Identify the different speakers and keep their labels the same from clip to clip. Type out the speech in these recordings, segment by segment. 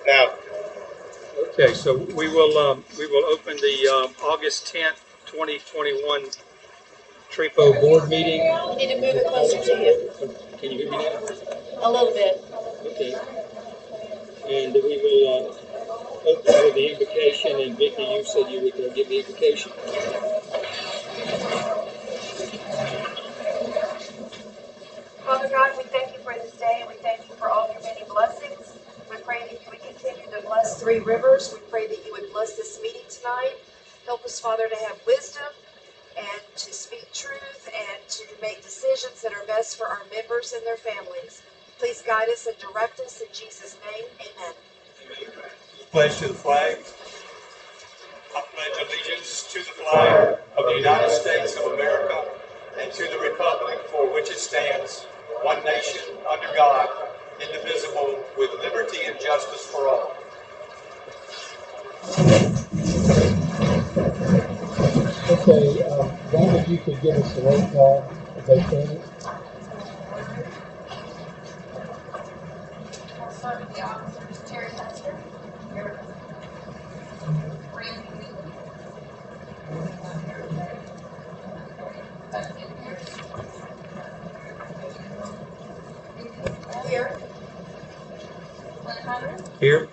Speaker 1: Now,
Speaker 2: Okay, so we will open the August 10th, 2021 TREPO board meeting.
Speaker 3: You need to move it closer to you,
Speaker 2: Can you hear me now?
Speaker 3: a little bit.
Speaker 2: Okay. And we will open with the invocation, and Vicki, you said you would give the invocation.
Speaker 3: Father God, we thank you for this day. We thank you for all your many blessings. We pray that you would continue to bless Three Rivers. We pray that you would bless this meeting tonight. Help us, Father, to have wisdom and to speak truth and to make decisions that are best for our members and their families. Please guide us and direct us in Jesus' name. Amen.
Speaker 1: pledge to the flag. I pledge allegiance to the flag of the United States of America and to the republic for which it stands, one nation, under God, indivisible, with liberty and justice for all.
Speaker 2: Okay, John, if you could give us the roll call as they finish.
Speaker 3: I'll start with the officers. Terry Hester. Here. Randy Wheaton. Here. Glenn Hunter.
Speaker 2: Here.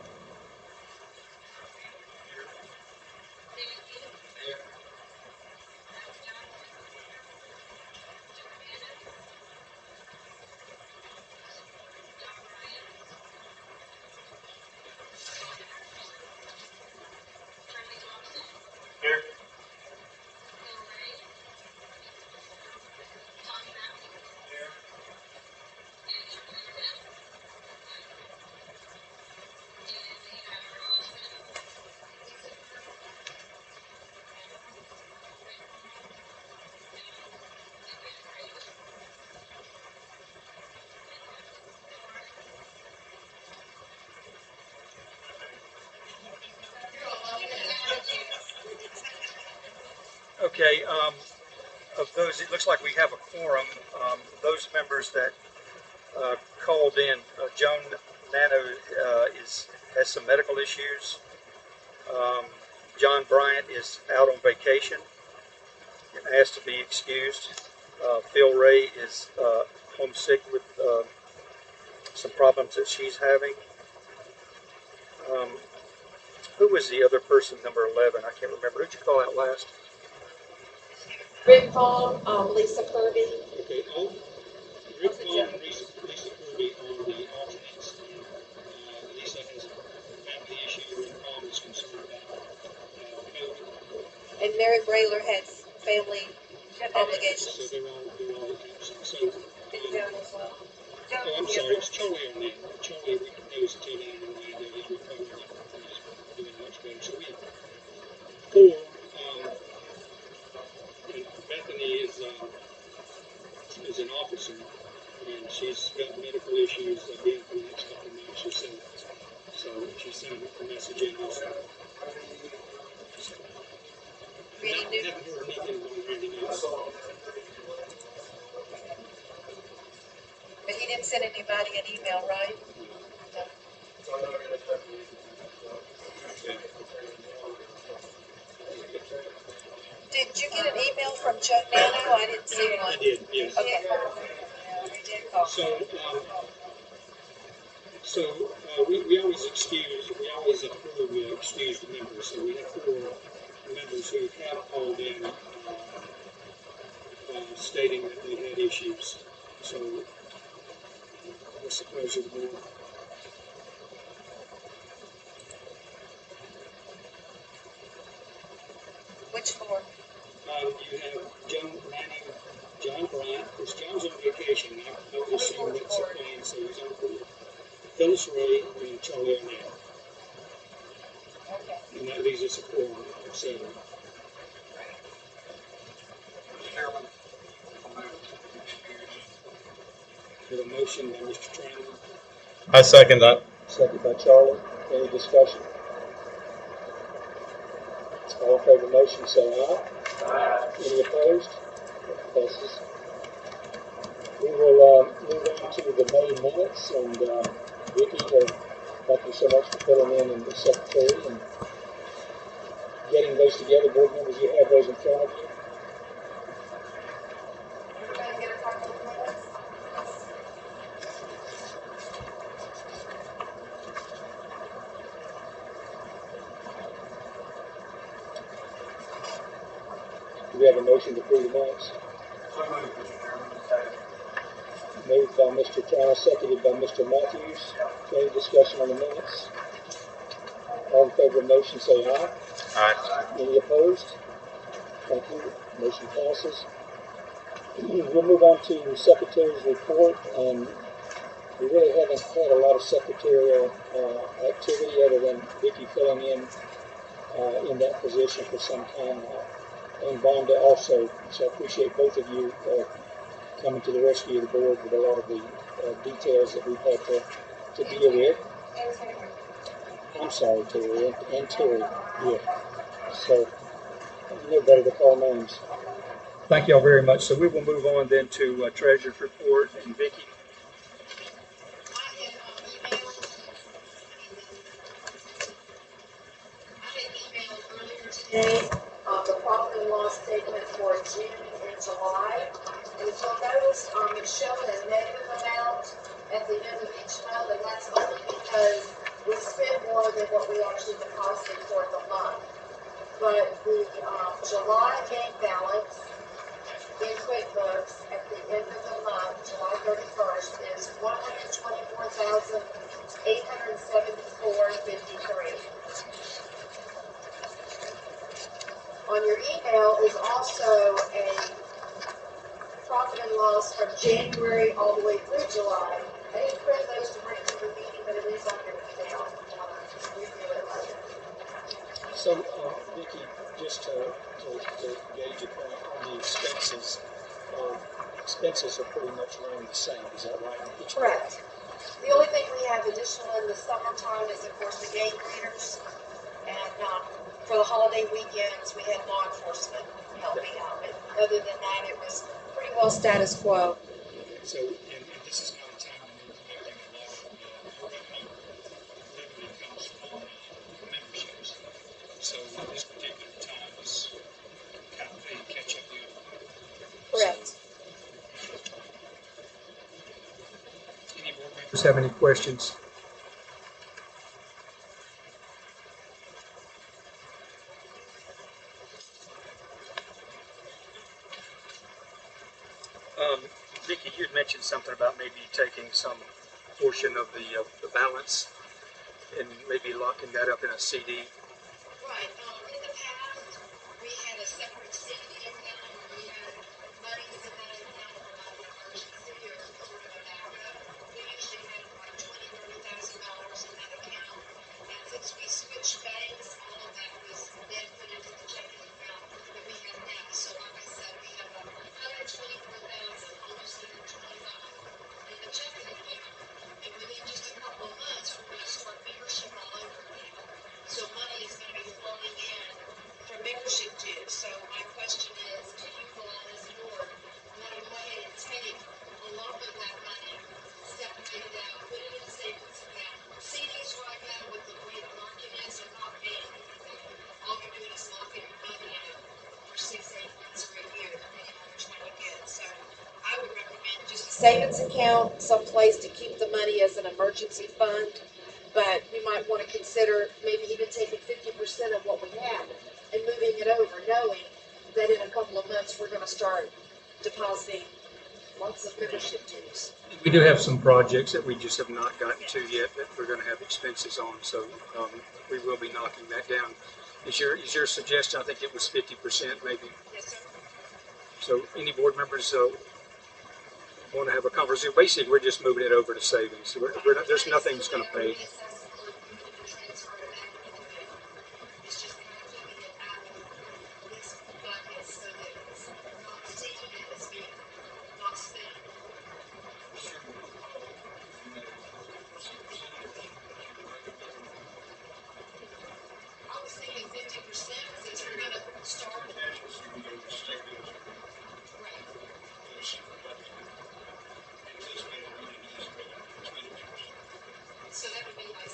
Speaker 1: Here.
Speaker 2: Okay, of those, it looks like we have a quorum. Those members that called in, Joan Nano has some medical issues. Um, John Bryant is out on vacation and asked to be excused. Phil Ray is homesick with some problems that she's having. Um, who was the other person, number 11? I can't remember. Who'd you call out last?
Speaker 3: Rick Paul, Lisa Kirby.
Speaker 2: Okay, Rick Paul and Lisa Kirby are the alternates. Lisa has a family issue. Rick Paul is concerned about COVID.
Speaker 3: And Mary Brayler has family
Speaker 2: So
Speaker 3: obligations.
Speaker 2: they're all absent. So,
Speaker 3: And Joan as well.
Speaker 2: oh, I'm sorry, it's Charlie O'Neill. Charlie, there was a Ted in Orlando. He's recovering and he's doing much better. So we have four. And Bethany is an officer, and she's got medical issues again for the next couple of months. She said, so she sent a message in also. So, haven't heard nothing on Randy else.
Speaker 3: But he didn't send anybody an email, right? No. Did you get an email from Joe Nano? I didn't see one.
Speaker 2: I did, yes.
Speaker 3: Okay.
Speaker 2: So we always approve excused members. So we have four members who have called in stating that they had issues. So what's the pleasure of the board?
Speaker 3: Which four?
Speaker 2: You have John Bryant, because John's on vacation. I would assume that's a plan, so he's on board. Phyllis Ray and Charlie O'Neill.
Speaker 3: Okay.
Speaker 2: And that leaves us a quorum of 7.
Speaker 1: Chairman,
Speaker 2: With a motion by Mr. Trainer,
Speaker 1: I second that.
Speaker 2: second by Charlie. Any discussion? All in favor of the motion, say aye. Any opposed? Passes. We will move on to the May minutes, and Vicki,
Speaker 4: Thank you so much for filling in the secretary and getting those together. Board members, you have those in front of you.
Speaker 3: Everybody get a copy of the minutes?
Speaker 4: Do we have a motion to approve the minutes?
Speaker 1: So moved, Mr. Chairman. Second.
Speaker 4: Moved by Mr. China, seconded by Mr. Matthews. Any discussion on the minutes? All in favor of the motion say aye.
Speaker 2: Aye.
Speaker 4: Any opposed? Thank you. Motion passes. We'll move on to Secretary's report, and we really haven't had a lot of secretarial activity other than Vicki filling in that position for some time now, and Vonda also. So I appreciate both of you coming to the rescue of the board with a lot of the details that we've had to deal with. I'm sorry, Terry, and Terry. Yeah. So you know better to call names.
Speaker 2: Thank y'all very much. So we will move on then to treasurer's report, and Vicki.
Speaker 3: I had emailed earlier today, the profit and loss statement for June and July. And if you'll notice, it's showing a negative amount at the end of each month, and that's only because we spent more than what we actually deposited for the month. But the, July bank balance in QuickBooks at the end of the month, July 31st, is $124,874.53. On your email is also a profit and loss from January all the way through July. I didn't print those to bring to the meeting, but it is on your email. Review it later.
Speaker 4: So, Vicki, just to gauge a point on the expenses, expenses are pretty much running the same. Is that right?
Speaker 3: Correct. The only thing we have additional in the summertime is, of course, the gate readers. And for the holiday weekends, we had law enforcement helping out. But other than that, it was pretty well status quo.
Speaker 4: So, and this is not a time when we're collecting a lot of revenue comes from memberships. So this particular time is kind of playing catch up deal.
Speaker 3: Correct.
Speaker 2: Any board members have any questions? Vicki, you had mentioned something about maybe taking some portion of the balance and maybe locking that up in a CD.
Speaker 3: Right. In the past, we had a separate CD account where we had monies in that account for like an emergency or sort of a backup. We usually had like $20,000 to $30,000 in that account. And since we switched banks, all of that was then put into the checking account that we have now. So like I said, we have $124,000, almost $125,000 in the checking account. And within just a couple of months, we're going to start membership all over again. So money is going to be flowing in from membership dues. So my question is, do you all as a board want to go ahead and take a lump of that money, separate it out, put it in a savings account? CDs right now with the way the market is are not paying anything. All you're doing is locking your money in for 6, 8 months or a year, depending on which one you get. So I would recommend just a savings account, someplace to keep the money as an emergency fund. But we might want to consider maybe even taking 50% of what we have and moving it over, knowing that in a couple of months we're going to start depositing lots of membership dues.
Speaker 2: We do have some projects that we just have not gotten to yet that we're going to have expenses on, so we will be knocking that down. Is your suggestion? I think it was 50%, maybe.
Speaker 3: Yes, sir.
Speaker 2: So, any board members want to have a conversation? Basically, we're just moving it over to savings. We're not, there's nothing that's going to pay.
Speaker 3: It's just kind of keeping it out of this bucket so that it's not seeing it as being not spent. I was thinking 50% since we're going to start. Right. So that would be like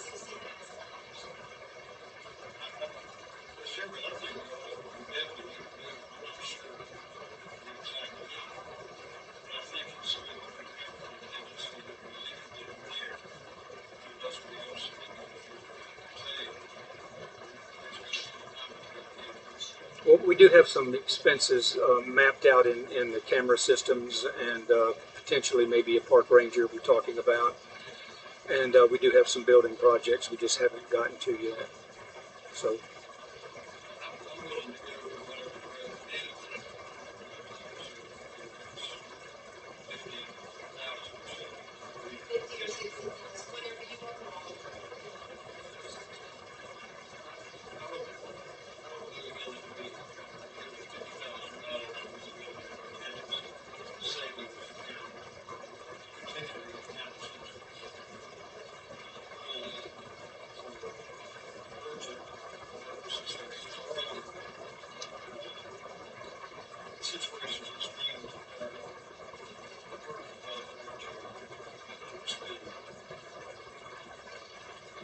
Speaker 2: Well, we do have some expenses mapped out in the camera systems and potentially maybe a park ranger we're talking about. And we do have some building projects we just haven't gotten to yet. So,
Speaker 3: Fifty or 60, whatever you want.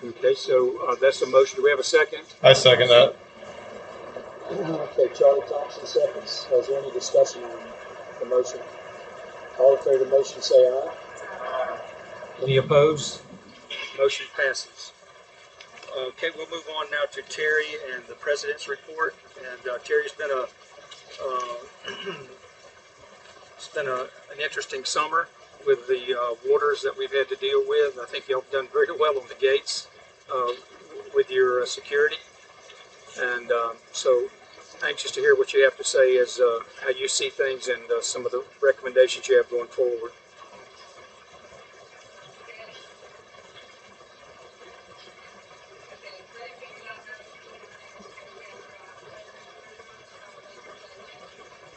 Speaker 2: okay, so that's a motion. Do we have a second?
Speaker 5: I second that.
Speaker 4: Okay, Charlie Thompson seconds. Is there any discussion on the motion? All in favor of the motion, say aye.
Speaker 2: Any opposed? Motion passes. Okay, we'll move on now to Terry and the president's report. And Terry's been it's been an interesting summer with the waters that we've had to deal with. I think y'all have done very well on the gates with your security. And so anxious to hear what you have to say as how you see things and some of the recommendations you have going forward.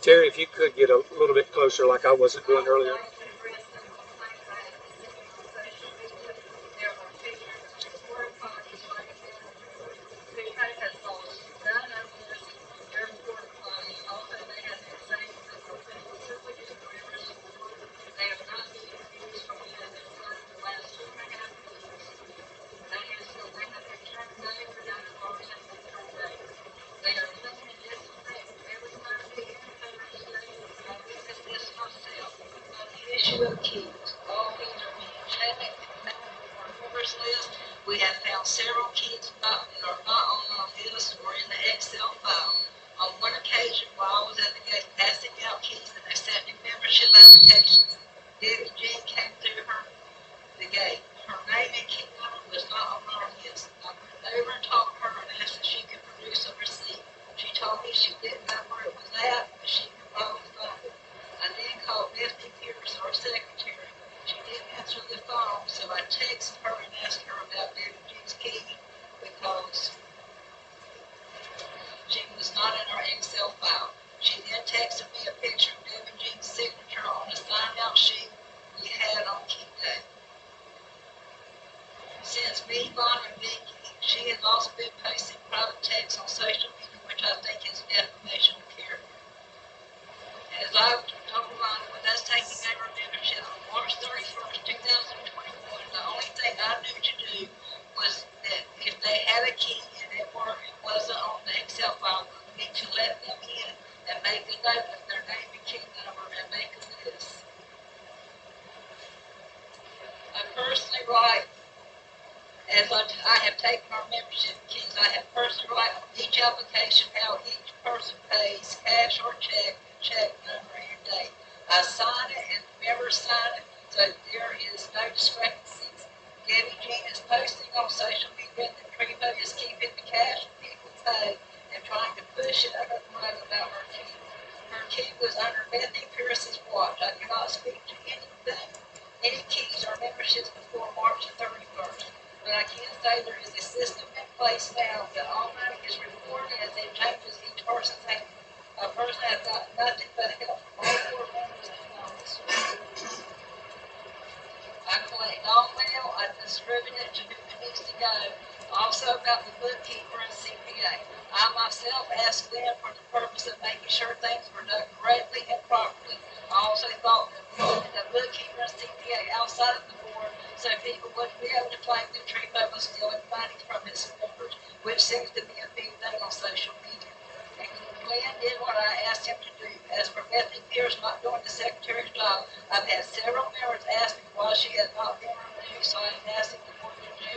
Speaker 2: Terry, if you could get a little bit closer like I wasn't doing earlier.
Speaker 6: Issue of keys. All keys are being checked on our members list. We have found several keys that are not on our list or in the Excel file. On one occasion, while I was at the gate passing out keys and accepting membership applications, Debbie Jean came through the gate. Her name and key number was not on our list. I went over and talked to her and asked if she could produce a receipt. She told me she didn't know where it was at, but she could probably find it. I then called Bethany Pierce, our secretary. She didn't answer the phone, so I texted her and asked her about Debbie Jean's key because she was not in our Excel file. She then texted me a picture of Debbie Jean's signature on a sign-out sheet we had on key day. Since me, Vaughn, and Vicky, she has also been posting private texts on social media, which I think is defamation of character. As I told Ron, with us taking over membership on March 31st, 2021, the only thing I knew to do was that if they had a key and it wasn't on the Excel file, we need to let them in and make a note of their name and key number and make a list. I personally write, as I have taken our membership keys, I have personally write on each application how each person pays, cash or check, check number and date. I sign it and members sign it, so there is no discrepancies. Debbie Jean is posting on social media that Trevo is keeping the cash people pay and trying to push it under the rug about her key. Her key was under Bethany Pierce's watch. I cannot speak to any keys or memberships before March 31st. But I can say there is a system in place now that all money is reported as it changes each person's hand. I personally have got nothing but help from all four members and officers. I collect all mail, I distribute it to who it needs to go. Also about the bookkeeper and CPA. I myself asked them for the purpose of making sure things were done correctly and properly. I also thought that the bookkeeper and CPA outside of the board so people wouldn't be able to claim that Trevo was stealing money from his members, which seems to be a big thing on social media. And Glenn did what I asked him to do. As for Bethany Pierce not doing the secretary's job, I've had several members ask me why she has not been removed, so I'm asking the board to do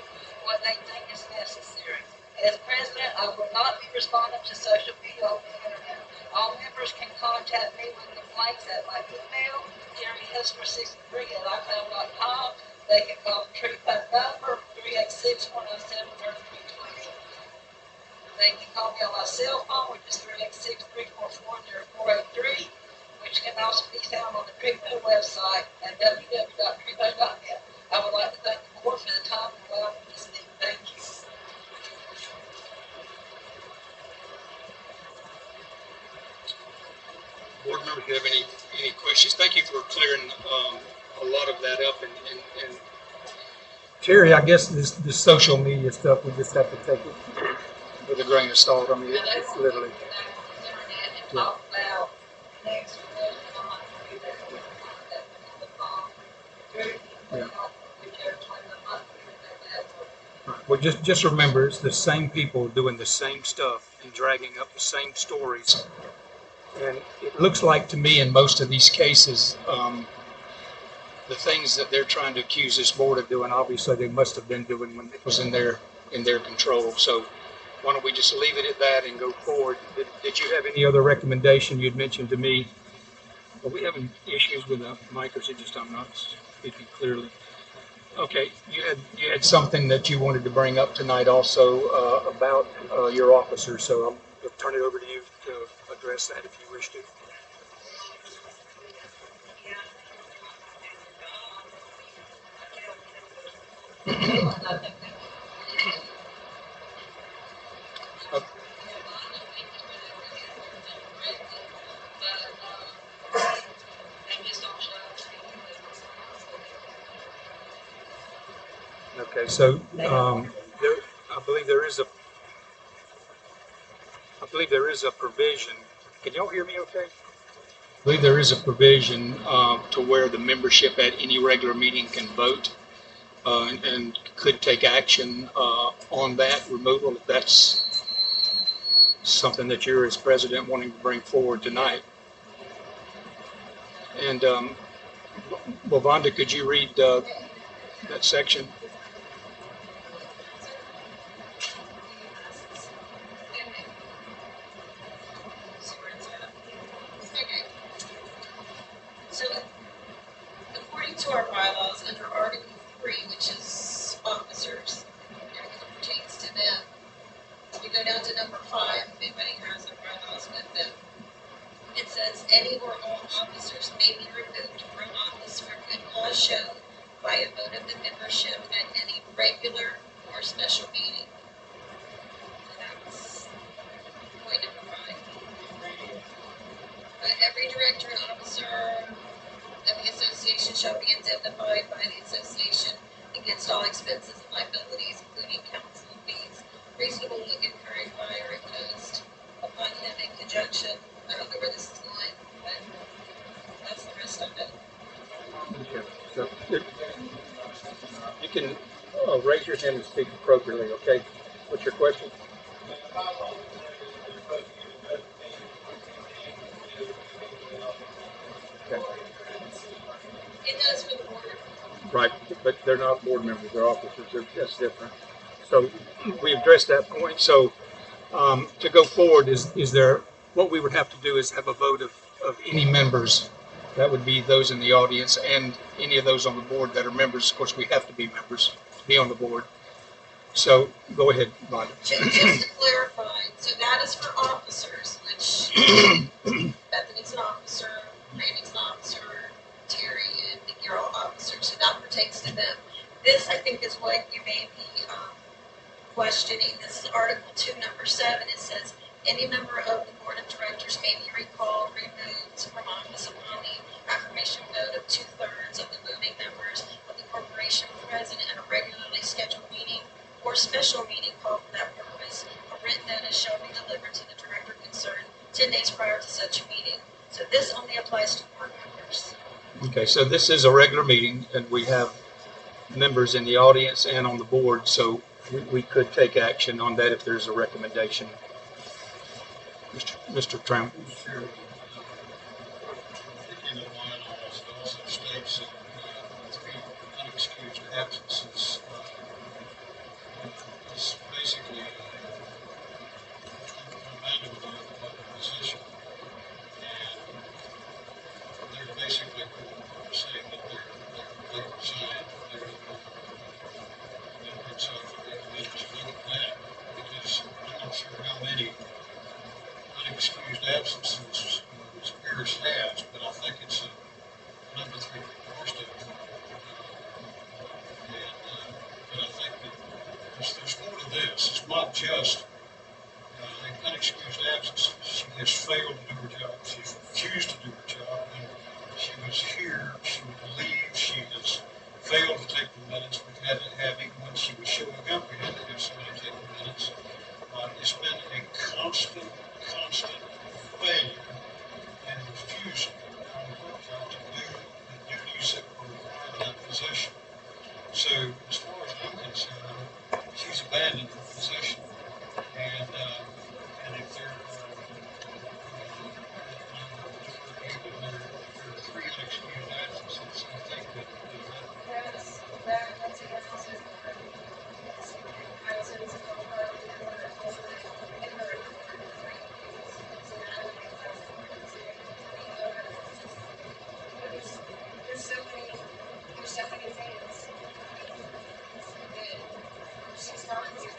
Speaker 6: what they think is necessary. As president, I will not be responding to social media on the internet. All members can contact me with complaints at my email, terryhesper63@icloud.com. They can call the tree phone number 386-107-3320. They can call me on my cell phone, which is 386-344-0483, which can also be found on the TreePo website at www.treepo.net. I would like to thank the board for the time and allowing me to speak. Thank you.
Speaker 2: Board members, do you have any questions? Thank you for clearing a lot of that up. And Terry, I guess this social media stuff, we just have to take it with a grain of salt. I mean, it's literally.
Speaker 6: Talk about next
Speaker 2: Well, just remember, it's the same people doing the same stuff and dragging up the same stories. And it looks like to me in most of these cases, the things that they're trying to accuse this board of doing, obviously they must have been doing when it was in their control. So why don't we just leave it at that and go forward? Did you have any other recommendation you'd mentioned to me? Are we having issues with the mic, or is it just I'm not speaking clearly? Okay, you had something that you wanted to bring up tonight also about your officer, so I'll turn it over to you to address that if you wish to. Okay, so I believe there is a provision. Can y'all hear me okay? I believe there is a provision to where the membership at any regular meeting can vote and could take action on that removal if that's something that you're as president wanting to bring forward tonight. And well, Vonda, could you read that section?
Speaker 5: So, according to our bylaws, under Article 3, which is officers, everything that pertains to them, we go down to number 5, if anybody has their bylaws with them. It says, any or all officers may be removed from office for good cause shown by a vote of the membership at any regular or special meeting. And that's point number 5. Every director and officer of the association shall be indemnified by the association against all expenses and liabilities, including counsel fees, reasonably incurred by or imposed upon him in conjunction. I don't know where this is going, but that's the rest of it.
Speaker 2: Okay. So you can raise your hand and speak appropriately, okay? What's your question? Okay.
Speaker 5: It does for the board.
Speaker 2: Right, but they're not board members, they're officers, that's different. So we addressed that point. So to go forward, is there, what we would have to do is have a vote of any members. That would be those in the audience and any of those on the board that are members. Of course, we have to be members to be on the board. So go ahead, Vonda.
Speaker 5: Just to clarify, so that is for officers, which Bethany's an officer, Randy's an officer, Terry and Nikki are all officers, so that pertains to them. This, I think, is what you may be questioning. This is Article 2, number 7. It says, any member of the board of directors may be recalled, removed from office upon the affirmation vote of 2/3 of the voting members of the corporation present at a regularly scheduled meeting or special meeting called for that purpose. A written notice shall be delivered to the director concerned 10 days prior to such a meeting. So this only applies to board members.
Speaker 2: Okay, so this is a regular meeting and we have members in the audience and on the board, so we could take action on that if there's a recommendation. Mr. Trump.
Speaker 7: In the bylaws, it also states that unexcused absences is basically not just an unexcused absence. She has failed to do her job. She's refused to do her job. When she was here, she would leave. She has failed to take the minutes. We've had to have, even when she was showing up, we had to have somebody take the minutes. It's been a constant failure and refusal on her part to do the duties that were required in that position. So, as far as I'm concerned, she's abandoned her position. And if there are three unexcused absences, I think that
Speaker 3: That's a yes. Absence of her, and her. There's so many things that she's not here.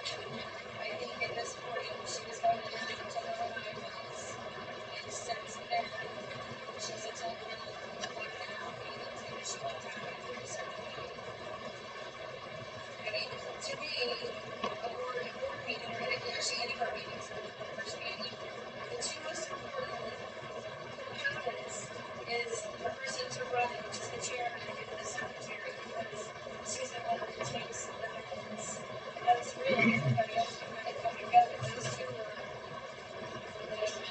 Speaker 3: I think at this point, she was going to have to know what I was. And since then, she's attended like an hour meetings and she wants to have to do something. I mean, to me, a board meeting, or actually any of our meetings, first meeting, the two most important components is the person to run it, which is the chairman, and the secretary, because she's the one that takes the minutes. And those really, everybody else can kind of come and go, but those two are, they don't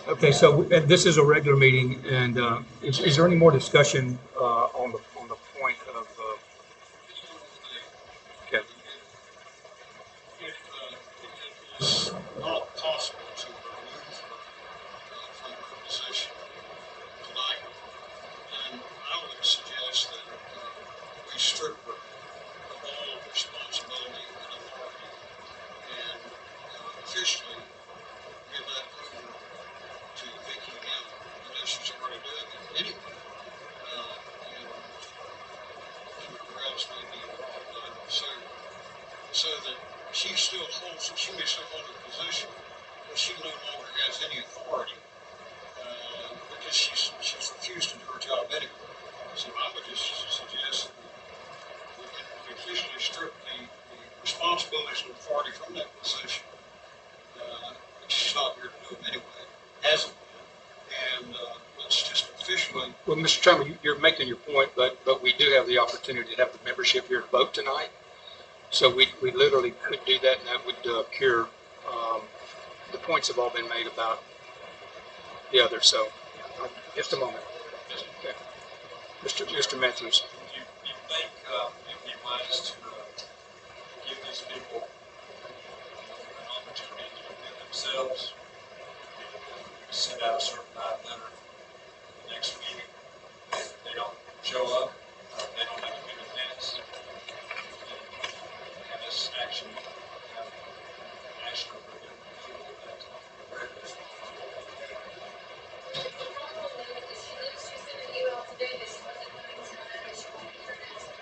Speaker 3: matter.
Speaker 2: Okay, so this is a regular meeting, and is there any more discussion on the point of? Okay.
Speaker 7: if it is not possible to remove her from her position tonight, then I would suggest that we strip her of all responsibility and authority and officially give that over to Vicki Young. I know she's already doing it anyway, and whoever else may be involved. So that she may still hold her position, but she no longer has any authority because she's refused to do her job anyway. So I would just suggest that we officially strip the responsibilities and authority from that position. She's not here to do them anyway, hasn't been, and let's just officially.
Speaker 2: Well, Mr. Chairman, you're making your point, but we do have the opportunity to have the membership here to vote tonight. So we literally could do that, and that would cure, the points have all been made about the other, so, just a moment. Okay. Mr. Matthews.
Speaker 1: You think it'd be wise to give these people an opportunity to defend themselves? Send out a certified letter the next meeting. If they don't show up, they don't have to give the minutes. And this action, action over them.
Speaker 3: The problem is, she sent an email today that she wasn't coming tonight, and she won't be here next week.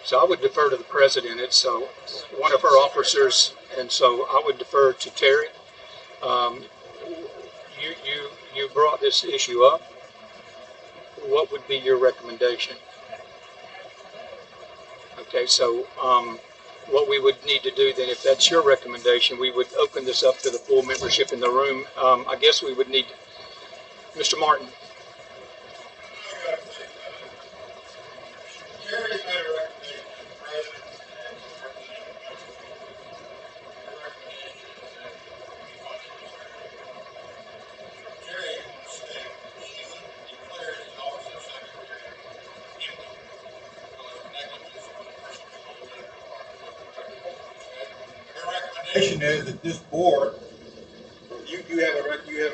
Speaker 2: So I would defer to the president. It's one of her officers, and so I would defer to Terry. You brought this issue up. What would be your recommendation? Okay, so what we would need to do then, if that's your recommendation, we would open this up to the full membership in the room. I guess we would need Mr. Martin.
Speaker 1: Jerry's made a recommendation to the president and the representative members. Your recommendation is that we want to reserve. Jerry wants to say she declares the office of secretary empty because of negligence on the person's part. Her recommendation is that this board, you have a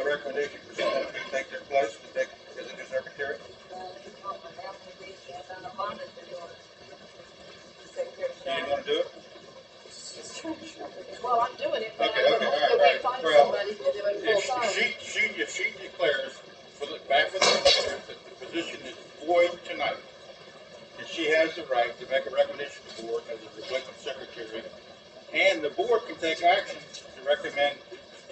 Speaker 1: recommendation for someone to take their place, to take as a new secretary? You didn't want to do it?
Speaker 3: Well, I'm doing it, but
Speaker 1: Okay, okay, all
Speaker 3: hopefully
Speaker 1: right,
Speaker 3: we find
Speaker 1: well,
Speaker 3: somebody to do it full time.
Speaker 1: If she declares back for the record that the position is void tonight, and she has the right to make a recommendation to the board as a replacement secretary, and the board can take action to recommend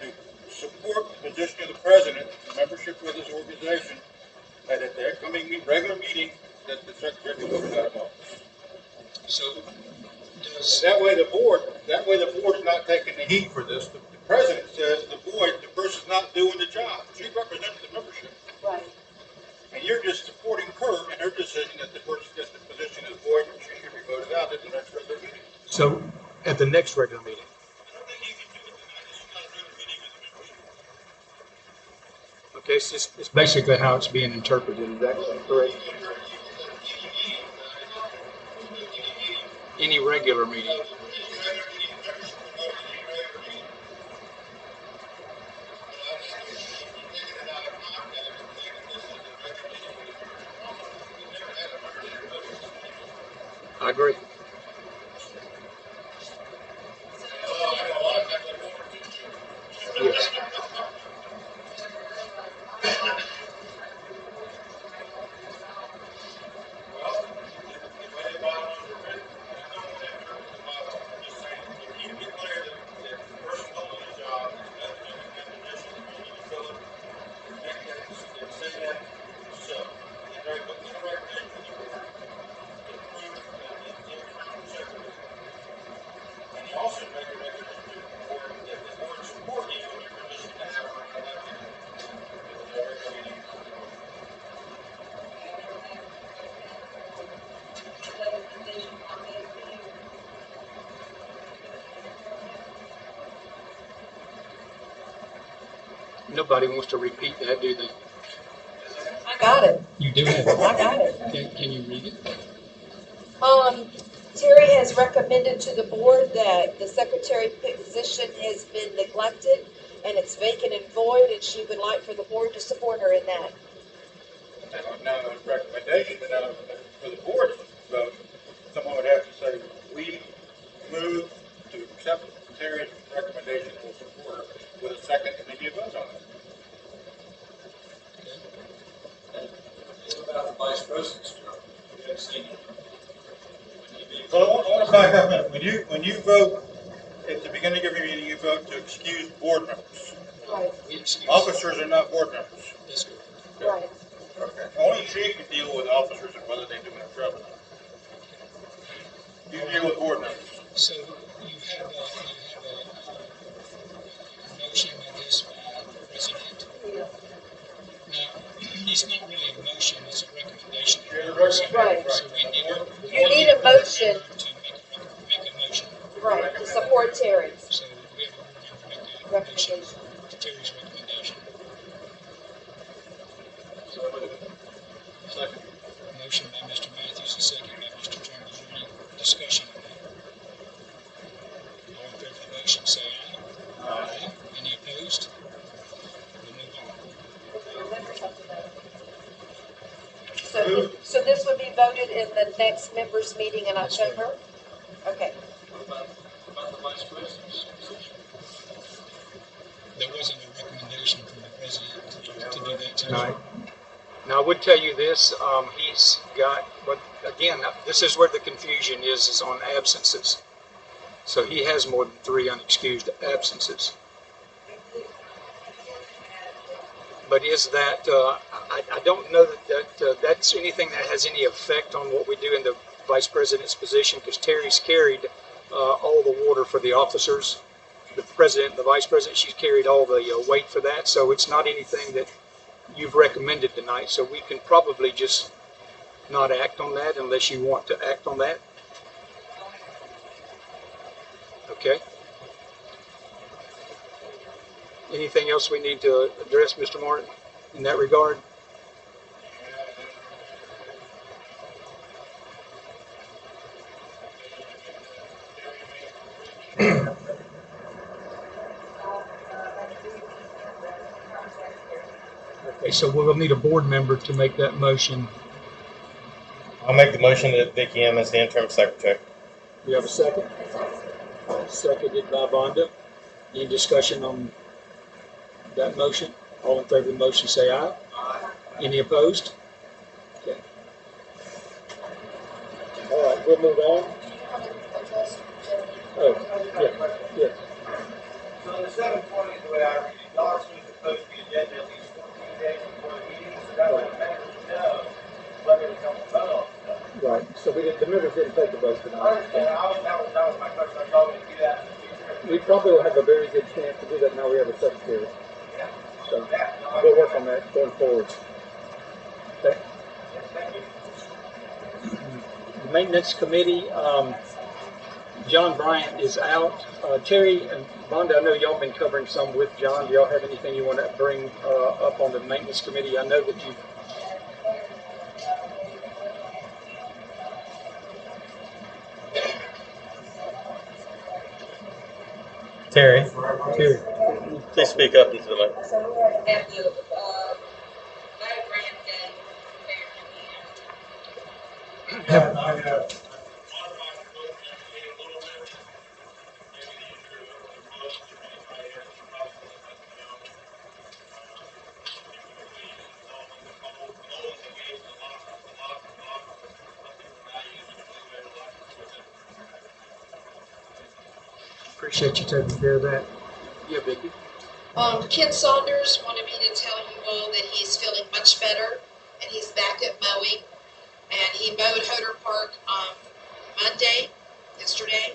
Speaker 1: to support the position of the president, the membership of this organization, that at their coming regular meeting, that the secretary be voted out of office.
Speaker 4: So does,
Speaker 1: That way the board's not taking the heat for this. The president says the person's not doing the job. She represents the membership.
Speaker 3: Right.
Speaker 1: And you're just supporting her in her decision that the person gets the position as void and she should be voted out at the next regular meeting.
Speaker 2: So at the next regular meeting.
Speaker 1: I don't think you can do it tonight. This is not a regular meeting of the membership.
Speaker 2: Okay, so it's basically how it's being interpreted. Is that correct? Any regular meeting. I agree. Yes.
Speaker 1: And you also make a recommendation to the board that the board support you in your position to have an election at the regular meeting.
Speaker 2: Nobody wants to repeat that, do they?
Speaker 3: I got it.
Speaker 2: You do have
Speaker 3: I
Speaker 2: it.
Speaker 3: got it.
Speaker 2: Can you read it?
Speaker 3: Terry has recommended to the board that the secretary position has been neglected and it's vacant and void, and she would like for the board to support her in that.
Speaker 1: Now, recommendation, for the board's vote, someone would have to say, we move to accept Terry's recommendation for support with a second, and then you vote on it.
Speaker 8: What about the vice president's job? We haven't seen it.
Speaker 1: Well, I want to back up a minute. When you vote, at the beginning of your meeting, you vote to excuse board members.
Speaker 3: Right.
Speaker 1: Officers are not board members.
Speaker 2: That's good.
Speaker 3: Right.
Speaker 1: Okay. Only she can deal with officers and whether they do a job or not. You deal with board members.
Speaker 4: so you have a motion, I guess, by the president. Now, it's not really a motion, it's a recommendation.
Speaker 3: Right.
Speaker 4: So we need a.
Speaker 3: You need a motion.
Speaker 4: To make a motion.
Speaker 3: Right, to support Terry's
Speaker 4: So we have a board member make a motion
Speaker 3: recommendation.
Speaker 4: to Terry's recommendation.
Speaker 8: Second.
Speaker 4: Motion by Mr. Matthews, and second by Mr. Turner. Is there any discussion on that? All in favor of the motion, say aye. Aye. Any opposed? We'll move on.
Speaker 3: So this would be voted in the next members' meeting in
Speaker 4: That's right.
Speaker 3: October? Okay.
Speaker 8: What about the vice president's position?
Speaker 4: There wasn't a recommendation from the president to do that tonight.
Speaker 2: Right. Now, I would tell you this, he's got, but again, this is where the confusion is on absences. So he has more than 3 unexcused absences. But is that, I don't know that that's anything that has any effect on what we do in the vice president's position, because Terry's carried all the water for the officers. The president, the vice president, she's carried all the weight for that. So it's not anything that you've recommended tonight. So we can probably just not act on that unless you want to act on that. Okay. Anything else we need to address, Mr. Martin, in that regard? Okay, so we'll need a board member to make that motion.
Speaker 9: I'll make the motion that Vicky M. is the interim secretary.
Speaker 2: Do you have a second? Seconded by Vonda. Any discussion on that motion? All in favor of the motion, say aye. Aye. Any opposed? Okay. All right, we'll move on. Oh, yeah.
Speaker 1: So the 720 is the way I read it. Y'all are supposed to post the agenda at least 14 days before the meeting, so that way the members know whether to come and vote on stuff.
Speaker 4: Right, so the members didn't take the vote
Speaker 1: I
Speaker 4: tonight.
Speaker 1: understand, that was my question, I thought we could do that in the future.
Speaker 4: We probably will have a very good chance to do that now we have a secretary.
Speaker 1: Yeah.
Speaker 4: So
Speaker 1: Yeah, no, I-
Speaker 4: we'll work on that going forward. Okay.
Speaker 1: Thank you.
Speaker 4: The Maintenance Committee, John Bryant is out. Terry and Vonda, I know y'all been covering some with John. Do y'all have anything you want to bring up on the Maintenance Committee? I know that you.
Speaker 9: Terry,
Speaker 4: Terry.
Speaker 9: please speak up into the mic.
Speaker 6: At the, diagram game there.
Speaker 7: Yeah, I modified the vote a little bit. Maybe the intro of the vote, if anybody has any problems, let me know. Typically, involving the poll, polls engaged a lot, of people now usually believe they have a lot with it.
Speaker 4: Appreciate you taking care of that. Yeah, Vicki.
Speaker 5: Ken Saunders wanted me to tell you all that he's feeling much better and he's back at mowing. And he mowed Hoder Park Monday, yesterday.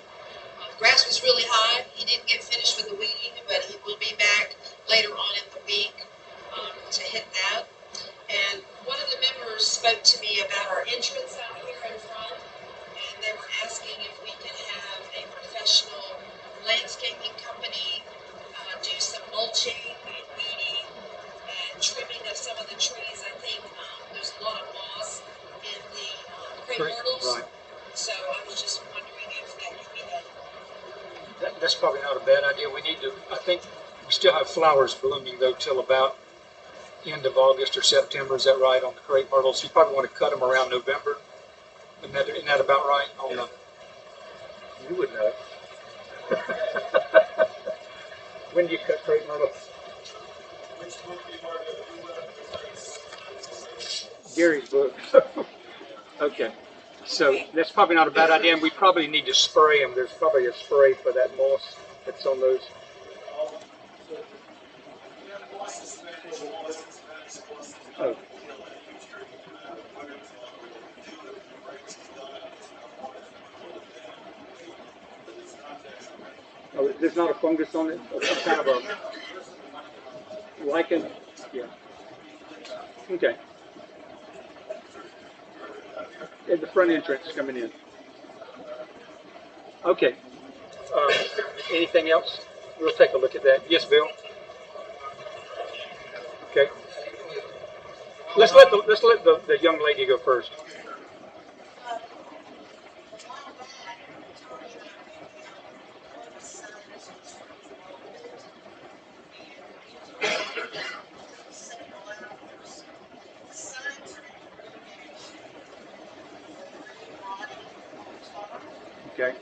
Speaker 5: Grass was really high. He didn't get finished with the weeding, but he will be back later on in the week to hit that. And one of the members spoke to me about our entrance out here in front, and they were asking if we could have a professional landscaping company do some mulching and weeding and trimming of some of the trees. I think there's a lot of moss in the crepe myrtles.
Speaker 4: Right.
Speaker 5: So I was just wondering if that could be done.
Speaker 4: That's probably not a bad idea. We need to, I think we still have flowers blooming though till about end of August or September. Is that right on the crepe myrtles? You probably want to cut them around November. Isn't that about right? On the, you would know. When do you cut crepe myrtles? Gary's book. Okay. So that's probably not a bad idea, and we probably need to spray them. There's probably a spray for that moss that's on those. Oh. Oh, there's not a fungus on it? Or some kind of a lichen? Yeah. Okay. At the front entrance coming in. Okay. Anything else? We'll take a look at that. Yes, Bill? Okay. Let's let the young lady go first. Okay.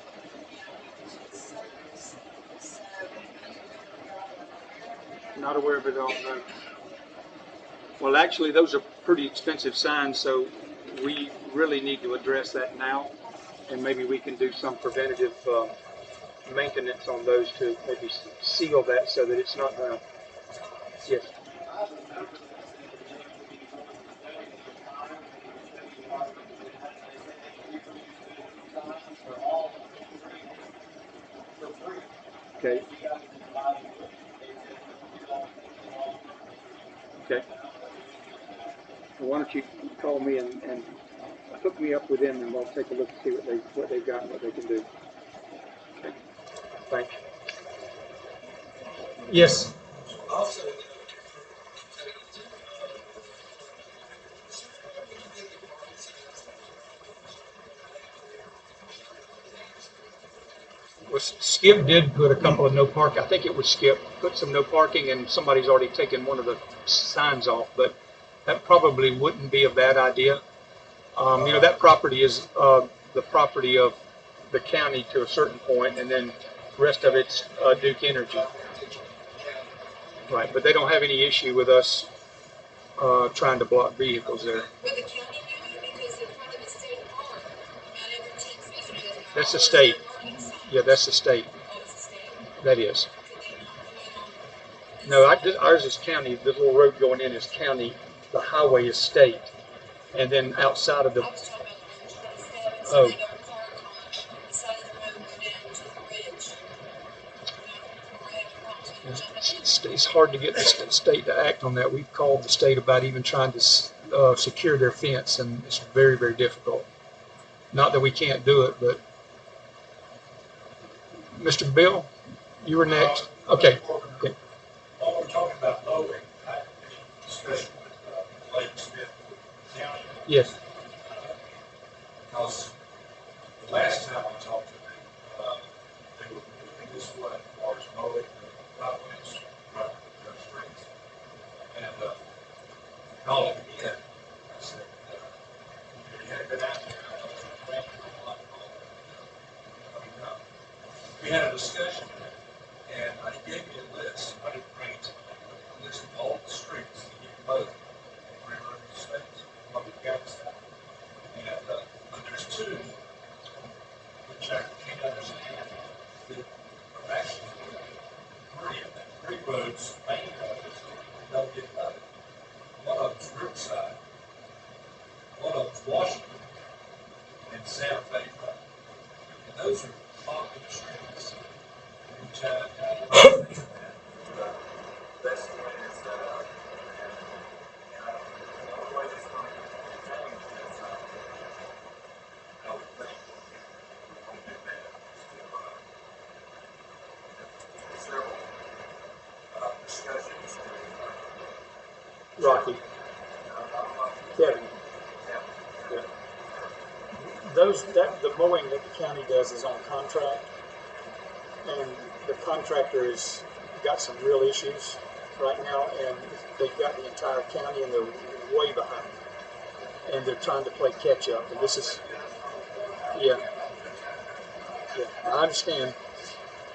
Speaker 4: Not aware of it all, no. Well, actually, those are pretty expensive signs, so we really need to address that now, and maybe we can do some preventative maintenance on those to maybe seal that so that it's not going to. Yes. Okay. Okay. Well, why don't you call me and hook me up with them, and we'll take a look and see what they've got and what they can do. Okay. Thank you. Yes.
Speaker 7: Also,
Speaker 4: Well, Skip did put a couple of no parking. I think it was Skip put some no parking, and somebody's already taken one of the signs off. But that probably wouldn't be a bad idea. That property is the property of the county to a certain point, and then the rest of it's Duke Energy. Right, but they don't have any issue with us trying to block vehicles there.
Speaker 5: Would the county do it because they're part of the state park? Not every 10 feet.
Speaker 4: That's the state. Yeah, that's the state.
Speaker 5: Oh, it's the state.
Speaker 4: That is.
Speaker 5: Could they not put
Speaker 4: No, ours is county. The little road going in is county. The highway is state. And then outside of the,
Speaker 5: I was talking about the orange
Speaker 3: So
Speaker 4: Oh.
Speaker 3: they got a car wash on the side of the road, go down to the bridge. Or have to cross it, jump in.
Speaker 4: It's hard to get the state to act on that. We've called the state about even trying to secure their fence, and it's very, very difficult. Not that we can't do it, but Mr. Bill, you were next. Okay. Okay.
Speaker 8: While we're talking about mowing, I had a discussion with Lake Smith County,
Speaker 4: Yes.
Speaker 8: because the last time I talked to them, they were moving this way as far as mowing the right-of-ways, right, the streets. And, called him again. I said, you hadn't been out there, I was waiting for a lot of we had a discussion, and he gave me a list. I didn't bring it to me, but a list of all the streets that he mowed in 300 states, public counties. And there's two, which I can't understand, that are actually three of them. Three roads, main roads, that don't get mowed. One of them's Riverside, one of them's Washington, and Santa Fe Road. And those are popular streets. Which best way is set up, and the way it's going to change is, I would think we want to do that is to several discussions with
Speaker 4: Rocky. Kevin. Yeah. The mowing that the county does is on contract, and the contractor has got some real issues right now, and they've got the entire county, and they're way behind, and they're trying to play catch up. And this is, yeah, I understand,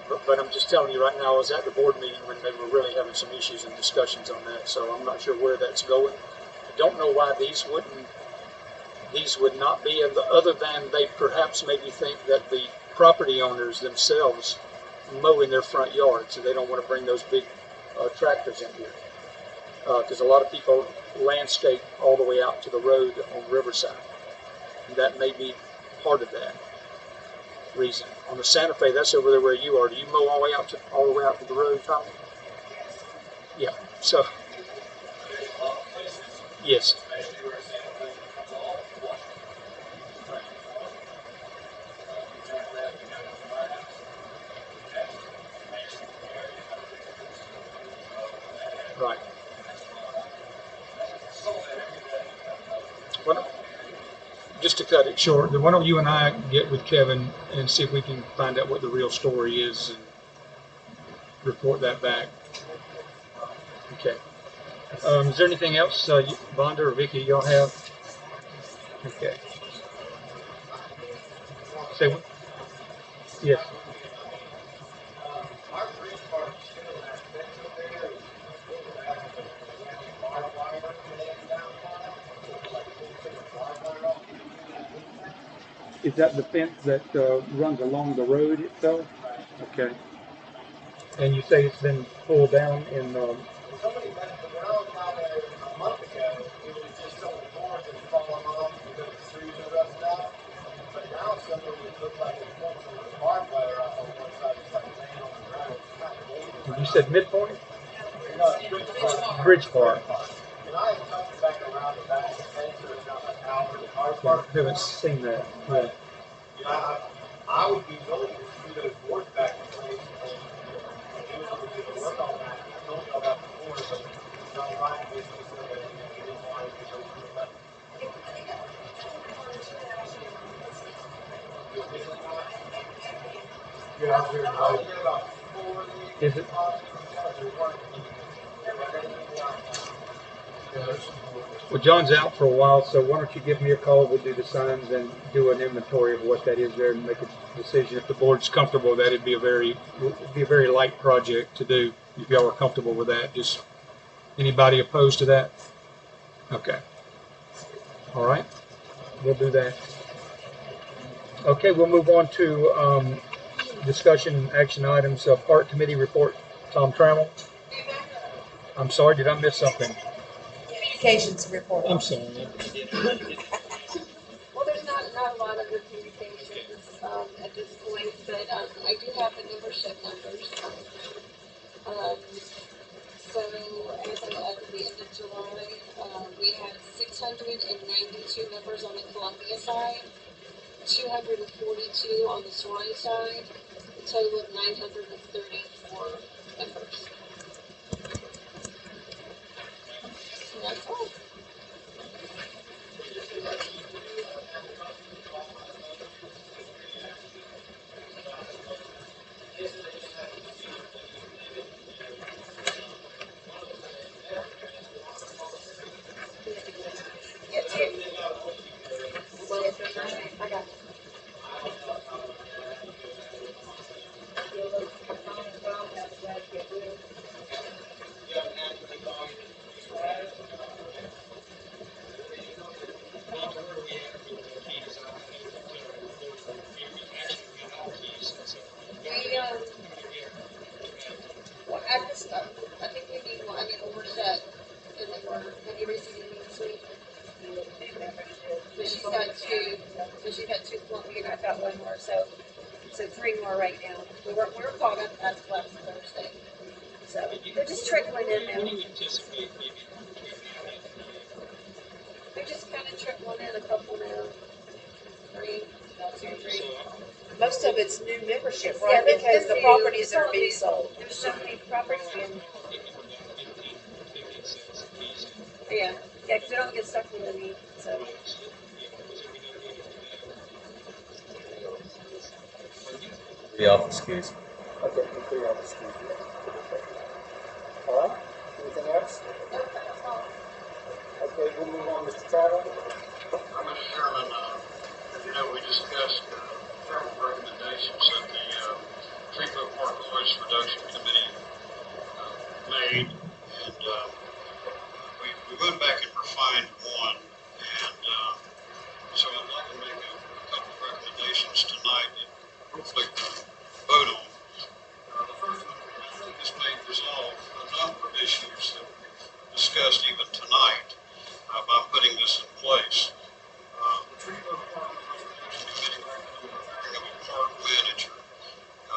Speaker 4: but I'm just telling you right now. I was at the board meeting when they were really having some issues and discussions on that, so I'm not sure where that's going. I don't know why these would not be, other than they perhaps maybe think that the property owners themselves mow in their front yard, so they don't want to bring those big tractors in here. Because a lot of people landscape all the way out to the road on Riverside. And that may be part of that reason. On the Santa Fe, that's over there where you are. Do you mow all the way out to the road, Tommy? Yeah. So, yes. Right. Well, just to cut it short, why don't you and I get with Kevin and see if we can find out what the real story is and report that back. Okay. Is there anything else, Vonda or Vicky, y'all have? Okay. Say what? Yes. Is that the fence that runs along the road itself? Okay. And you say it's been pulled down in.
Speaker 10: Somebody mentioned when I was out there a month ago, it was just some of the boards that had fallen off because the trees are rusted out. But now somebody looked like it pulled some of the barbed wire off on one side, it's like laying on the ground. It's kind of dangerous.
Speaker 4: You said Midpoint?
Speaker 10: No,
Speaker 4: Bridgeport.
Speaker 10: And I had come back around the back of the fence, so it's not like out where the cars
Speaker 4: I
Speaker 10: park.
Speaker 4: haven't seen that. Yeah.
Speaker 10: You know, I would be willing to see those boards back in place and do a little bit of work on that. I told you about the board, but Johnny Ryan basically said that he didn't want to go through that. Yeah, I was here about 4 days.
Speaker 4: Is it? Well, John's out for a while, so why don't you give me a call? We'll do the signs and do an inventory of what that is there and make a decision. If the board's comfortable with that, it'd be a very light project to do. If y'all are comfortable with that, just anybody opposed to that? Okay. All right. We'll do that. Okay, we'll move on to discussion action items. Park committee report. Tom Trammell. I'm sorry, did I miss something?
Speaker 3: Communications report.
Speaker 4: I'm sorry.
Speaker 3: Well, there's not
Speaker 5: not a lot of the communications, at this point, but, I do have the membership numbers. So as of at the end of July, we had 692 members on the Columbia side, 242 on the Suwannee side, a total of 934 members. And that's all.
Speaker 3: Yeah, Terry. I got it.
Speaker 5: We, well, at this, I think we need one, I mean, we're set, and then have you received anything this week? So she's got two, so she's got two Columbia, and I've got one more, so three more right now. We're caught up as of last Thursday,
Speaker 3: So they're just trickling in now.
Speaker 5: they're just kind of trickling in a couple now. Three, two, three.
Speaker 3: Most of it's new membership,
Speaker 5: Yeah,
Speaker 3: right? Because the properties are being sold.
Speaker 5: There's so many properties being. Yeah,
Speaker 3: Yeah, because we don't get stuck with any, so.
Speaker 9: The office keys.
Speaker 4: Okay, we're clear on the street. All right, anything else? Okay, we'll move on, Mr. Trotter.
Speaker 7: Mr. Chairman, as you know, we discussed several recommendations that the Treepo Park Noise Reduction Committee made, and we went back and refined one, and so I'd like to make a couple of recommendations tonight that hopefully vote on. The first one, I think this may resolve a number of issues that we've discussed even tonight by putting this in place. The Treepo Park Restoration Committee recommended the hiring of a park manager.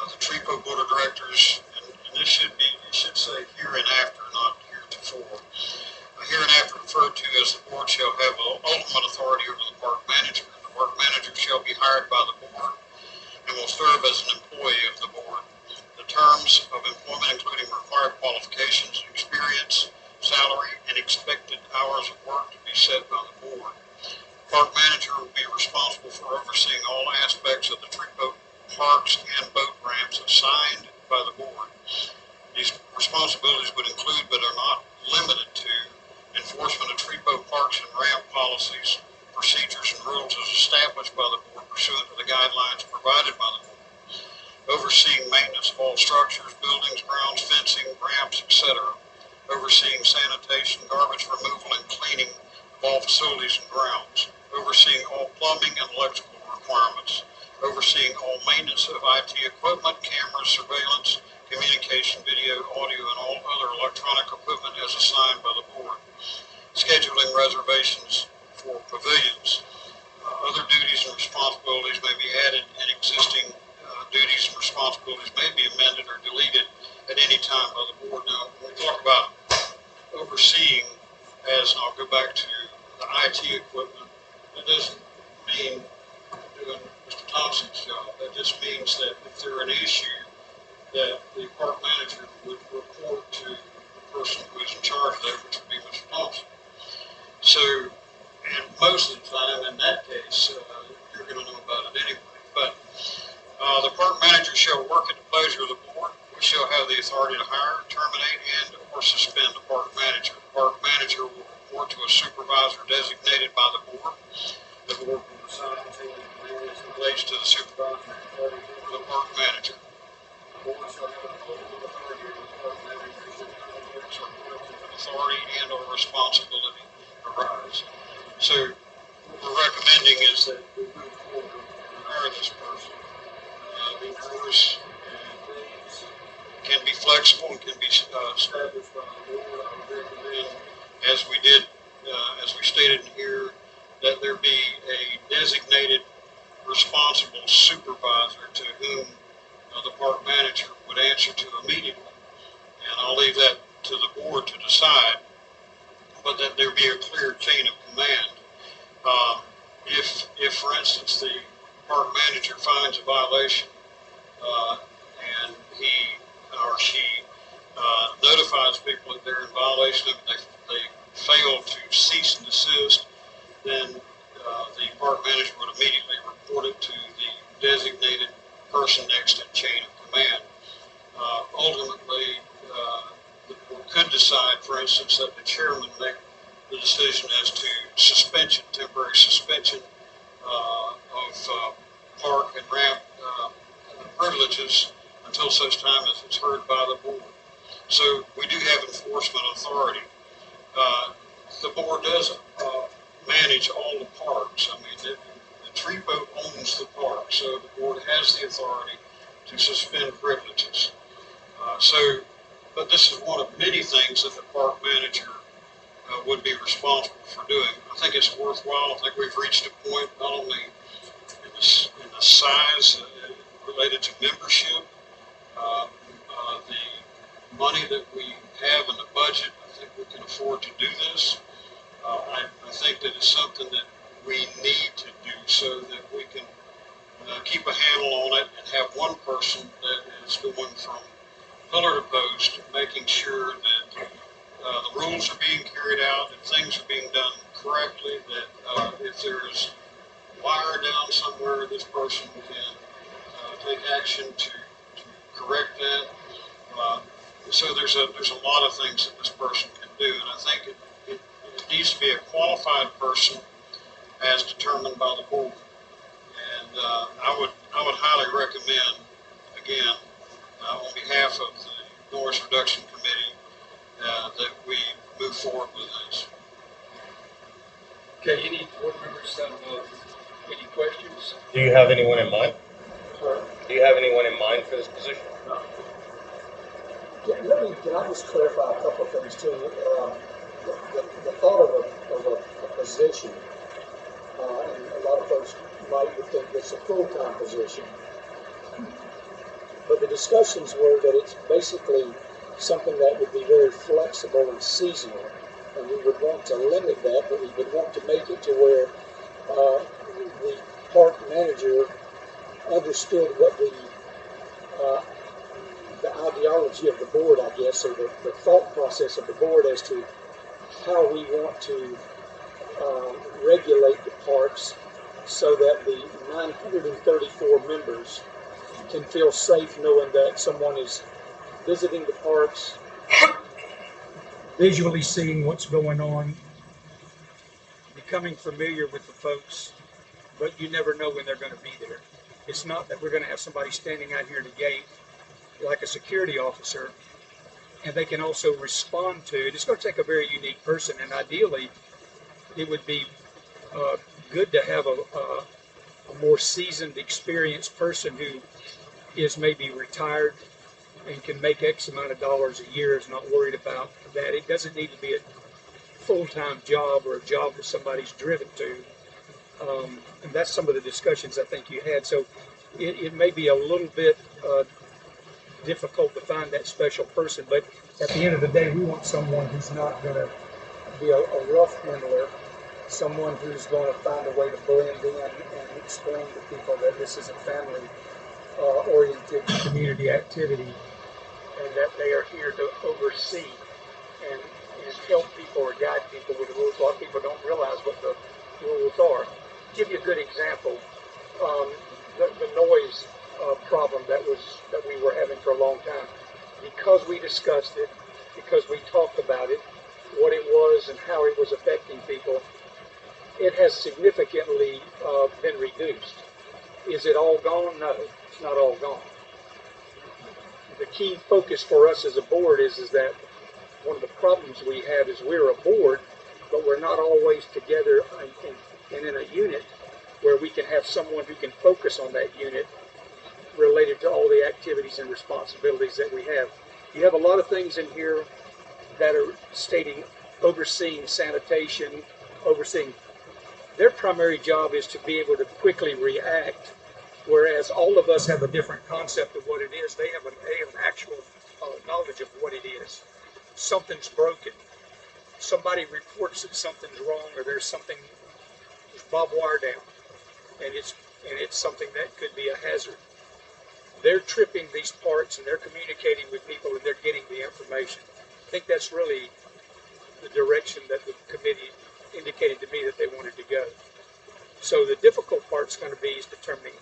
Speaker 7: The Treepo Board of Directors, and this should say hereinafter, not heretofore. Hereinafter referred to as the board shall have ultimate authority over the park manager. The park manager shall be hired by the board and will serve as an employee of the board. The terms of employment, including required qualifications, experience, salary, and expected hours of work to be set by the board. Park manager will be responsible for overseeing all aspects of the Treepo parks and boat ramps assigned by the board. These responsibilities would include, but are not limited to, enforcement of Treepo parks and ramp policies, procedures, and rules as established by the board pursuant to the guidelines provided by the board. Overseeing maintenance of all structures, buildings, grounds, fencing, ramps, etc. Overseeing sanitation, garbage removal, and cleaning of all facilities and grounds. Overseeing all plumbing and electrical requirements. Overseeing all maintenance of IT equipment, cameras, surveillance, communication, video, audio, and all other electronic equipment as assigned by the board. Scheduling reservations for pavilions. Other duties and responsibilities may be added, and existing duties and responsibilities may be amended or deleted at any time by the board. Now, when we talk about overseeing, as I'll go back to the IT equipment, that doesn't mean doing Mr. Thompson's job. That just means that if there an issue, that the park manager would report to the person who is in charge of that, which would be Mr. Thompson. So, and most of the time in that case, you're going to know about it anyway. But the park manager shall work at the pleasure of the board, which shall have the authority to hire, terminate, and or suspend the park manager. The park manager will report to a supervisor designated by the board. The board will decide on taking commands in relation to the supervisory authority over the park manager. The board shall have ultimate authority over the park manager should conflicts or conflicts of authority and or responsibility arise. So what we're recommending is that we move forward and hire this person. The hours and days can be flexible and can be established by the board. I would recommend, as we did, as we stated in here, that there be a designated responsible supervisor to whom the park manager would answer to immediately. And I'll leave that to the board to decide, but that there be a clear chain of command. If for instance, the park manager finds a violation and he or she notifies people that they're in violation of it, they fail to cease and desist, then the park manager would immediately report it to the designated person next in chain of command. Ultimately, the board could decide, for instance, that the chairman make the decision as to suspension, temporary suspension of park and ramp privileges until such time as it's heard by the board. So we do have enforcement authority. The board does manage all the parks. I mean, the tree boat owns the park, so the board has the authority to suspend privileges. But this is one of many things that the park manager would be responsible for doing. I think it's worthwhile. I think we've reached a point not only in the size related to membership, the money that we have in the budget. I think we can afford to do this. I think that it's something that we need to do so that we can keep a handle on it and have one person that is going from pillar to post, making sure that the rules are being carried out, that things are being done correctly, that if there's wire down somewhere, this person can take action to correct that. So there's a lot of things that this person can do, and I think it needs to be a qualified person as determined by the board. And I would highly recommend, again, on behalf of the Noise Reduction Committee, that we move forward with this.
Speaker 2: Okay, any board members have any questions?
Speaker 9: Do you have anyone in mind?
Speaker 4: Sorry.
Speaker 9: Do you have anyone in mind for this position?
Speaker 4: No. Can I just clarify a couple of things too? The thought of a position, and a lot of folks might think it's a full-time position, but the discussions were that it's basically something that would be very flexible and seasonal, and we would want to limit that, but we would want to make it to where the park manager understood what the ideology of the board, I guess, or the thought process of the board as to how we want to regulate the parks so that the 934 members can feel safe knowing that someone is visiting the parks,
Speaker 2: Visually seeing what's going on, becoming familiar with the folks, but you never know when they're going to be there. It's not that we're going to have somebody standing out here at the gate like a security officer, and they can also respond to it. It's going to take a very unique person, and ideally, it would be good to have a more seasoned, experienced person who is maybe retired and can make X amount of dollars a year, is not worried about that. It doesn't need to be a full-time job or a job that somebody's driven to. And that's some of the discussions I think you had. So it may be a little bit difficult to find that special person, but at the end of the day, we want someone who's not going to be a rough handler, someone who's going to find a way to blend in and explain to people that this is a family oriented community activity, and that they are here to oversee and help people or guide people with the rules. A lot of people don't realize what the rules are. Give you a good example. The noise problem that we were having for a long time, because we discussed it, because we talked about it, what it was and how it was affecting people, it has significantly been reduced. Is it all gone? No, it's not all gone. The key focus for us as a board is that one of the problems we have is we're a board, but we're not always together and in a unit where we can have someone who can focus on that unit related to all the activities and responsibilities that we have. You have a lot of things in here that are stating overseeing sanitation, overseeing their primary job is to be able to quickly react, whereas all of us have a different concept of what it is. They have an actual knowledge of what it is. Something's broken. Somebody reports that something's wrong, or there's something, barbed wire down, and it's something that could be a hazard. They're tripping these parts, and they're communicating with people, and they're getting the information. I think that's really the direction that the committee indicated to me that they wanted to go. So the difficult part's going to be is determining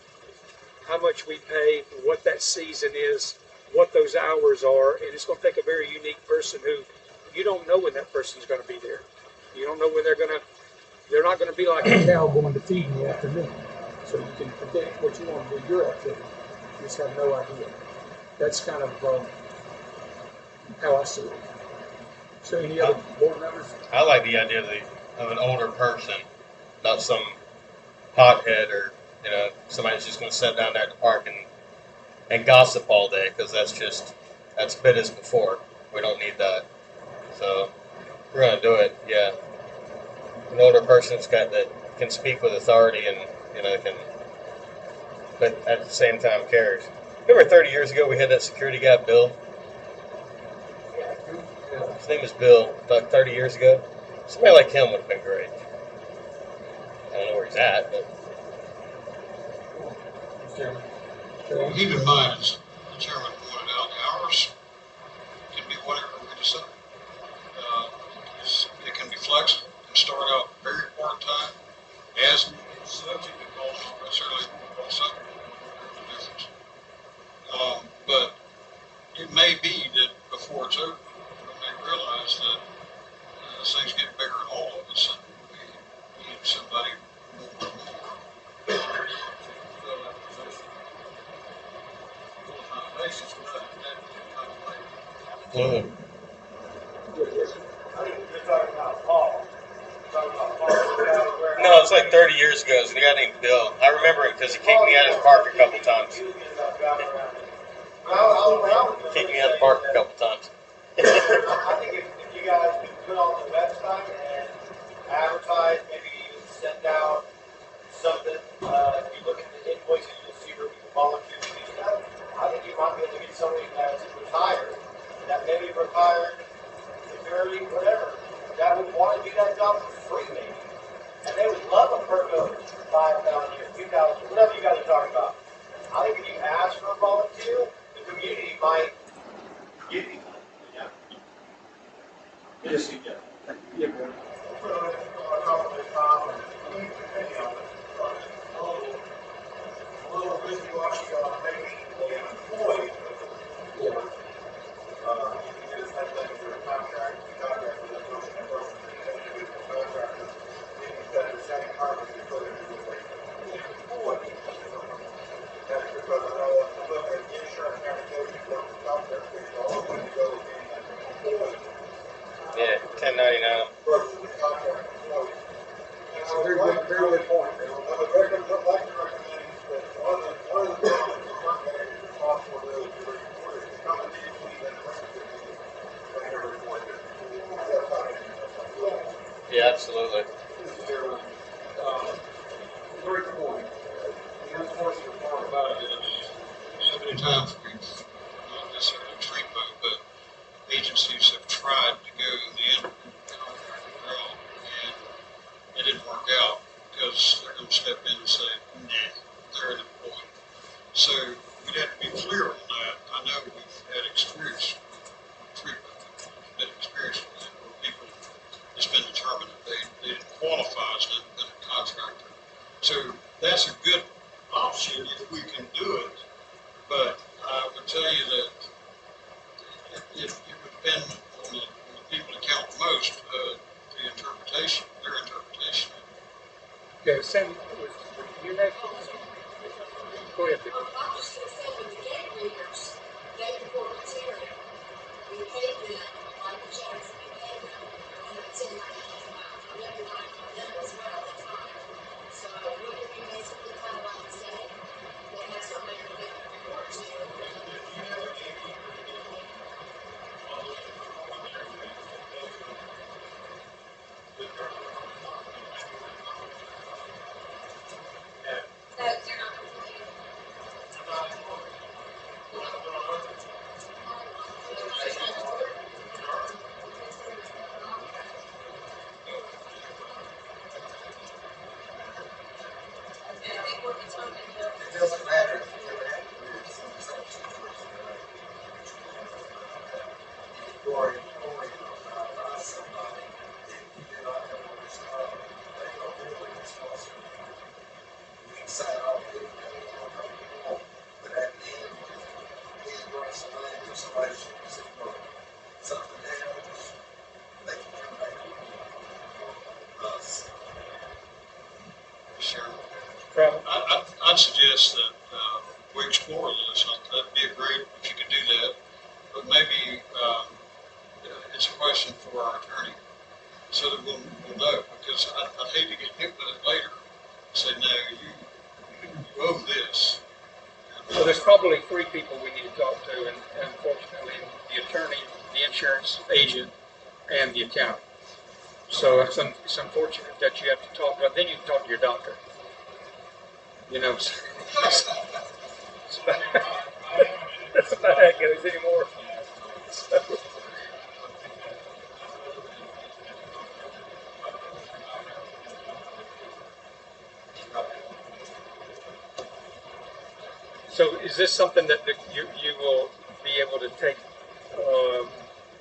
Speaker 2: how much we pay, what that season is, what those hours are, and it's going to take a very unique person who you don't know when that person's going to be there. You don't know when they're not going to be like a cow going to feed in the afternoon. So you can predict what you want to do, your activity. You just have no idea. That's kind of how I see it. So any other board members?
Speaker 9: I like the idea of an older person, not some hothead or somebody that's just going to sit down there at the park and gossip all day, because that's been as before. We don't need that. So if we're going to do it, yeah. An older person's got that can speak with authority and can, but at the same time cares. Remember 30 years ago we had that security guy Bill. His name was Bill. Like 30 years ago, somebody like him would have been great. I don't know where he's at, but.
Speaker 7: Keep in mind, as the chairman pointed out, hours can be whatever we decide. It can be flexible, it can start out very part-time, as subject to call, not necessarily subject to difference. But it may be that before it's over, we may realize that as things get bigger in all of us, and we need somebody more and more.
Speaker 9: Absolutely.
Speaker 10: I think you're talking about Paul.
Speaker 9: No, it's like 30 years ago. It's a guy named Bill. I remember him because he kicked me out of the park a couple times. Kicked me out of the park a couple times.
Speaker 10: I think if you guys could put on the website and advertise, maybe even send out something, if you look at the invoices, you'll see where people volunteer to do stuff. I think you might be able to get somebody that's retired, that maybe retired security, whatever, that would want to do that job for free maybe. And they would love a perk of $5,000 or $2,000, whatever you guys are talking about. I think if you ask for a volunteer, the community might give you one. Yeah.
Speaker 2: Yes, you do. Yeah, boy.
Speaker 10: A little wishy-washy on making an employee of the board. You just have that for a contract with that person, individual contractor. Then you set the same term as you put it with an employee. That's because I know when you look at insurance applications, look at contract, they all want to go with being an employee.
Speaker 9: Yeah, 1099.
Speaker 10: Versus the contract employee.
Speaker 2: That's a very good point.
Speaker 10: I would recommend, like to recommend that one of the things the park manager is responsible for is to report it, come and see that when you're reporting.
Speaker 9: Yeah, absolutely.
Speaker 7: Great point. The unfortunate part about it is, so many times we've, not necessarily TREPO, but agencies have tried to go the independent contractor route, and it didn't work out because they're going to step in and say, nah, they're an employee. So we'd have to be clear on that. I know we've had experience with TREPO, been experienced with that, where people, it's been determined that they didn't qualify as an independent contractor. So that's a good option if we can do it, but I would tell you that it would depend on the people that count most, the interpretation, their interpretation.
Speaker 2: Okay, Sandy, was you next? Go ahead.
Speaker 5: I'm just gonna say, when the gate readers, gate reporters here, we paid them, like the checks, we paid them, and it's in my hands now. I never got it from them as well at the time. So wouldn't we basically kind of like say, they have somebody to get the report to?
Speaker 7: more of this. That'd be great if you could do that. But maybe it's a question for our attorney so that we'll know. Because I'd hate to get hit with it later. Say, no, you owe this.
Speaker 2: So there's probably three people we need to talk to, and unfortunately, the attorney, the insurance agent, and the accountant. So it's unfortunate that you have to talk, but then you can talk to your doctor. You know, it's about, that's about how it goes anymore. So is this something that you will be able to take,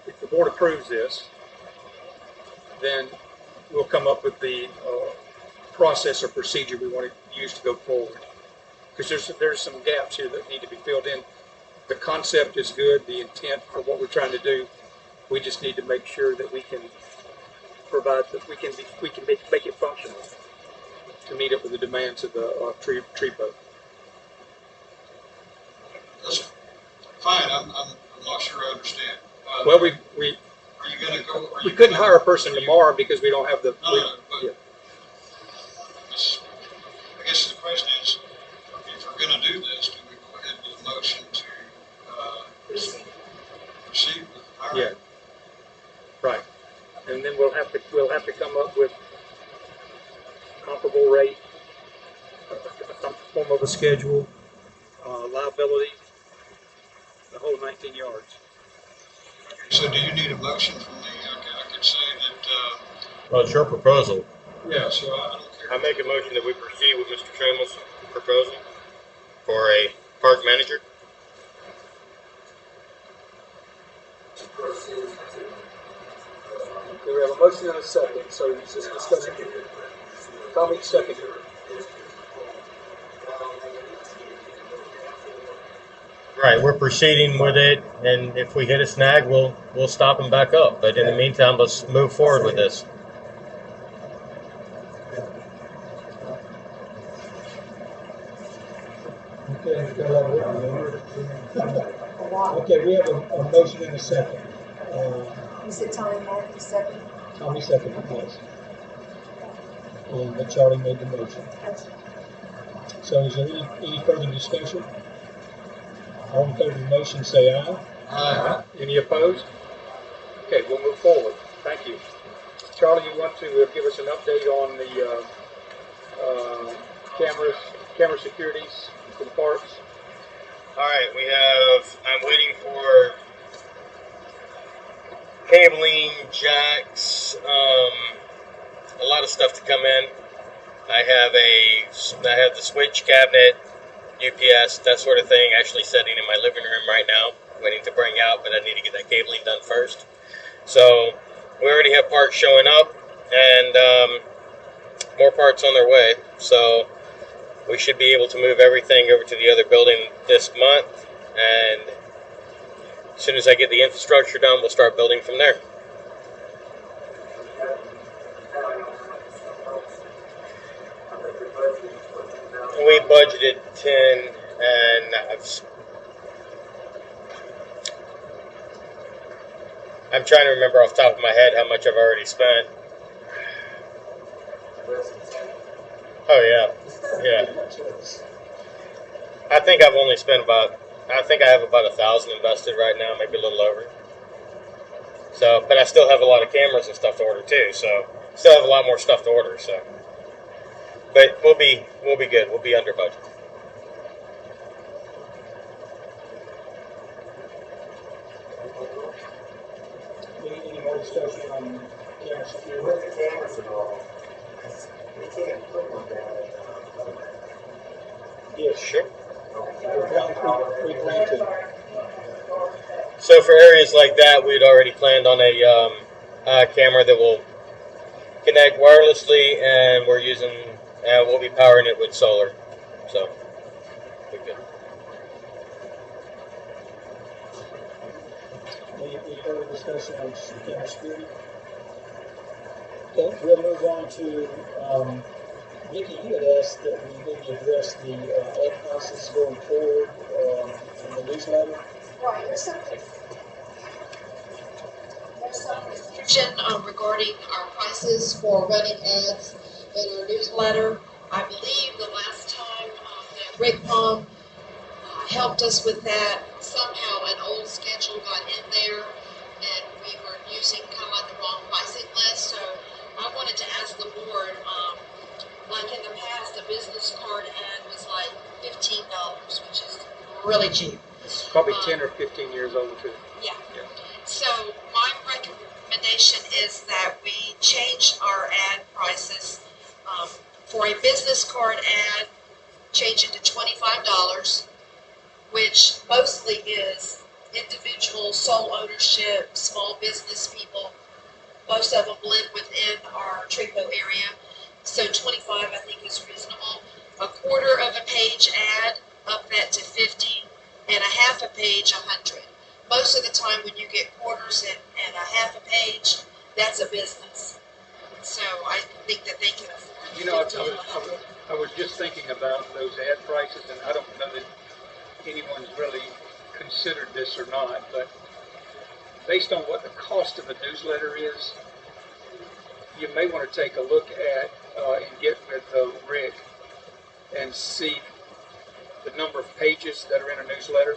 Speaker 2: if the board approves this, then we'll come up with the process or procedure we want to use to go forward. Because there's some gaps here that need to be filled in. The concept is good, the intent for what we're trying to do. We just need to make sure that we can provide, that we can make it functional to meet up with the demands of the tree boat.
Speaker 7: That's fine. I'm not sure I understand.
Speaker 2: Well,
Speaker 7: are you going to go?
Speaker 2: we couldn't hire a person tomorrow because we don't have the.
Speaker 7: No, but
Speaker 2: yeah.
Speaker 7: I guess the question is, if we're going to do this, do we go ahead with a motion to proceed with hiring?
Speaker 2: Yeah. Right. And then we'll have to come up with comparable rate, some form of a schedule, liability, the whole 19 yards.
Speaker 7: So do you need a motion from me? Okay, I could say that,
Speaker 9: Well, it's your proposal.
Speaker 7: yeah, so I don't care.
Speaker 9: I make a motion that we proceed with Mr. Trammell's proposal for a park manager.
Speaker 2: Okay, we have a motion and a second, so it's just discussion. Tommy, second.
Speaker 9: Right, we're proceeding with it, and if we hit a snag, we'll stop and back up. But in the meantime, let's move forward with this.
Speaker 4: Okay, we have a motion and a second.
Speaker 3: You said Tommy Matthews, second?
Speaker 4: Tommy seconded, yes. And Charlie made the motion. So is there any further discussion? All in favor of the motion, say aye.
Speaker 2: Aye. Any opposed? Okay, we'll move forward. Thank you. Charlie, you want to give us an update on the camera securities for the parks?
Speaker 9: All right, I'm waiting for cabling, jacks, a lot of stuff to come in. I have the switch cabinet, UPS, that sort of thing, actually sitting in my living room right now, waiting to bring out, but I need to get that cabling done first. So we already have parts showing up, and more parts on their way. So we should be able to move everything over to the other building this month, and as soon as I get the infrastructure done, we'll start building from there. We budgeted 10, and I'm trying to remember off the top of my head how much I've already spent. Oh yeah. I think I've only spent I have about 1,000 invested right now, maybe a little over. So, but I still have a lot of cameras and stuff to order too. So, still have a lot more stuff to order. So, but we'll be good. We'll be under budget.
Speaker 4: Any more discussion on camera security?
Speaker 10: With the cameras and all, we can't put them down.
Speaker 4: Yes,
Speaker 9: Sure.
Speaker 4: we plan to.
Speaker 9: So for areas like that, we'd already planned on a camera that will connect wirelessly, and we'll be powering it with solar. So we're good.
Speaker 4: Any further discussion on camera security? Okay, we'll move on to, Vicki, you had asked that we maybe address the ad process going forward. newsletter?
Speaker 5: Right, there's some confusion regarding our prices for running ads in our newsletter. I believe the last time that Rick Palm helped us with that, somehow an old schedule got in there and we were using kind of like the wrong pricing list. So I wanted to ask the board, like in the past, a business card ad was like $15, which is really cheap.
Speaker 2: It's probably 10 or 15 years old too.
Speaker 5: Yeah.
Speaker 2: Yeah.
Speaker 5: So my recommendation is that we change our ad prices. For a business card ad, change it to $25, which mostly is individual sole ownership, small business people. Most of them live within our Trico area. So 25 I think is reasonable. A quarter of a page ad, up that to 50, and a half a page, 100. Most of the time when you get quarters and a half a page, that's a business. So I think that they can afford
Speaker 2: You know,
Speaker 5: 50 and 100.
Speaker 2: I was just thinking about those ad prices, and I don't know that anyone's really considered this or not, but based on what the cost of a newsletter is, you may want to take a look at and get with Rick and see the number of pages that are in a newsletter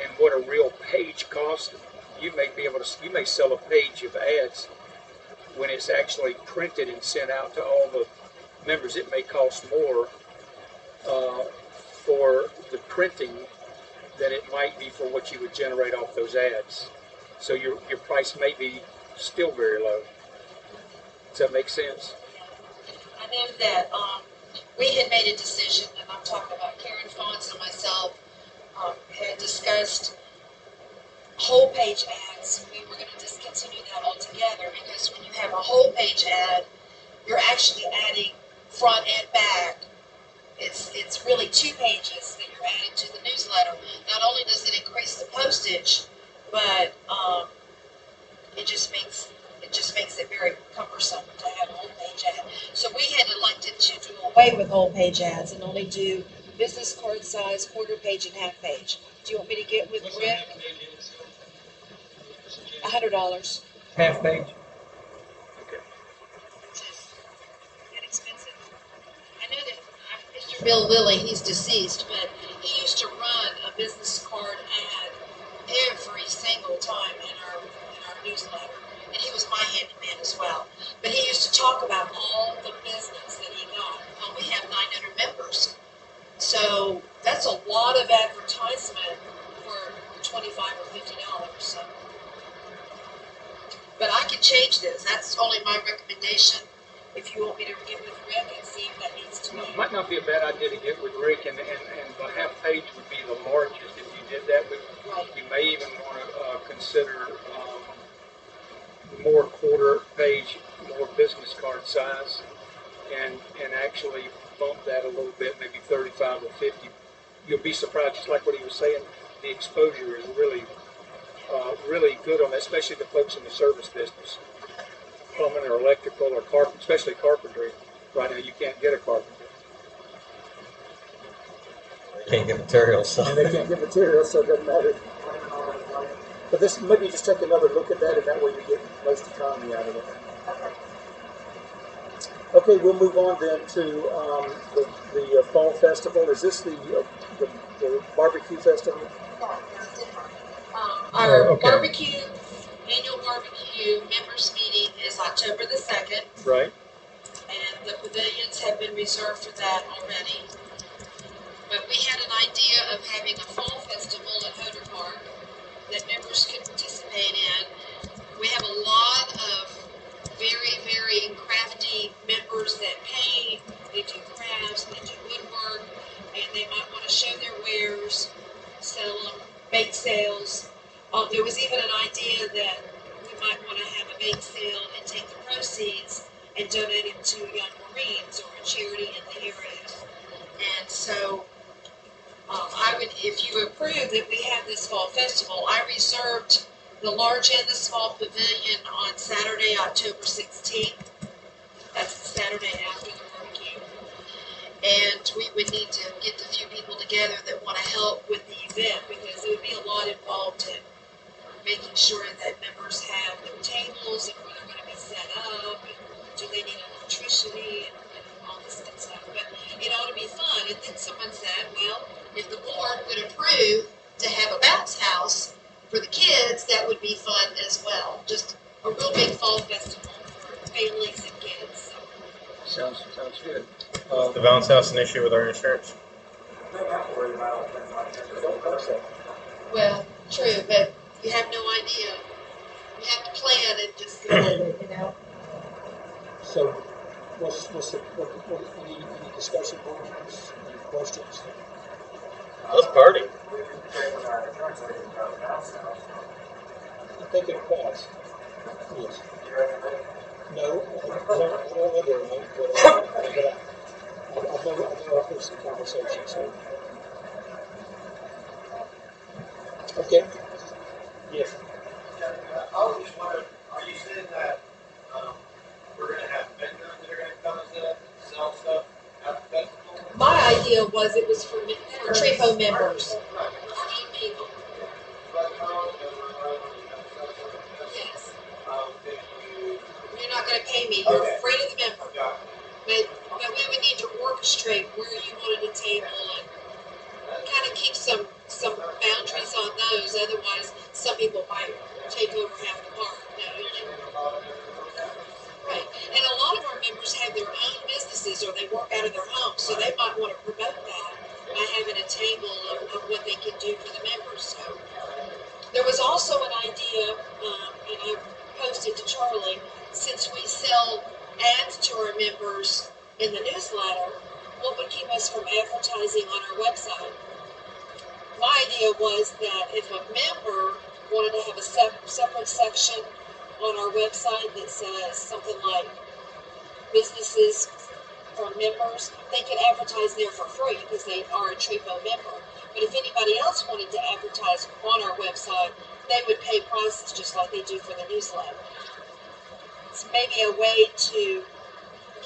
Speaker 2: and what a real page costs. You may be able to, you may sell a page of ads when it's actually printed and sent out to all the members. It may cost more for the printing than it might be for what you would generate off those ads. So your price may be still very low. Does that make sense?
Speaker 5: I know that we had made a decision, and I'm talking about Karen Fonz and myself, had discussed whole page ads. We were going to discontinue that altogether because when you have a whole page ad, you're actually adding front and back. It's really 2 pages that you're adding to the newsletter. Not only does it increase the postage, but it just makes it very cumbersome to have a whole page ad. So we had elected to do away with whole page ads and only do business card size, quarter page, and half page. Do you want me to get with Rick? $100.
Speaker 2: Half page? Okay.
Speaker 5: Which is inexpensive. I know that Mr. Bill Lilly, he's deceased, but he used to run a business card ad every single time in our newsletter. And he was my handyman as well. But he used to talk about all the business that he got. Well, we have 900 members. So that's a lot of advertisement for $25 or $50. So. But I can change this. That's only my recommendation. If you want me to get with Rick and see if that needs to be.
Speaker 2: It might not be a bad idea to get with Rick, and the half page would be the largest if you did that. But
Speaker 5: Right.
Speaker 2: you may even want to consider more quarter page, more business card size, and actually bump that a little bit, maybe 35 or 50. You'll be surprised, just like what he was saying. The exposure is really good on that, especially the folks in the service business, plumbing or electrical or carpet, especially carpentry. Right now, you can't get a carpenter.
Speaker 9: Can't get materials, so.
Speaker 4: And they can't get materials, so it doesn't matter. But this, maybe just take another look at that, and that way you get most economy out of it. Okay, we'll move on then to the fall festival. Is this the barbecue festival?
Speaker 5: Our
Speaker 2: okay.
Speaker 5: annual barbecue members meeting is October the 2nd.
Speaker 2: Right.
Speaker 5: And the pavilions have been reserved for that already. But we had an idea of having a fall festival at Hoder Park that members could participate in. We have a lot of very, very crafty members that paint, they do crafts, they do woodwork, and they might want to show their wares, sell them, bake sales. There was even an idea that we might want to have a bake sale and take the proceeds and donate it to Young Marines or a charity in the area. And so I would, if you approve that we have this fall festival, I reserved the large and the small pavilion on Saturday, October 16th. That's the Saturday after the barbecue. And we would need to get the few people together that want to help with the
Speaker 3: them, because it would be a lot involved in making sure that members have their tables and where they're gonna be set up, and do they need electricity and all this good stuff. But it ought to be fun. And then someone said, well, if the board would approve to have a bounce house for the kids, that would be fun as well. Just a real big fall festival for families and kids. So.
Speaker 2: Sounds good.
Speaker 9: The bounce house an issue with our insurance?
Speaker 3: Well, true, but you have no idea. You have to plan and just go, you know.
Speaker 4: So, any discussion, board members, any questions?
Speaker 9: Let's party.
Speaker 4: I think it'll pass. Yes. No, I don't wonder, but I've heard some conversations, so. Okay. Yes.
Speaker 1: I was just wondering, are you saying that we're going to have vendors that are going to come and sell stuff at the festival?
Speaker 3: My idea was it was for TREPO members. People. Yes. You're not going to pay me. You're free to the member. But we would need to orchestrate where you wanted a table and kind of keep some boundaries on those. Otherwise, some people might take over half the park. Right. And a lot of our members have their own businesses or they work out of their homes, so they might want to promote that by having a table of what they can do for the members. So there was also an idea, and I posted to Charlie, since we sell ads to our members in the newsletter, what would keep us from advertising on our website? My idea was that if a member wanted to have a separate section on our website that says something like businesses for members, they could advertise there for free because they are a TREPO member. But if anybody else wanted to advertise on our website, they would pay prices just like they do for the newsletter. It's maybe a way to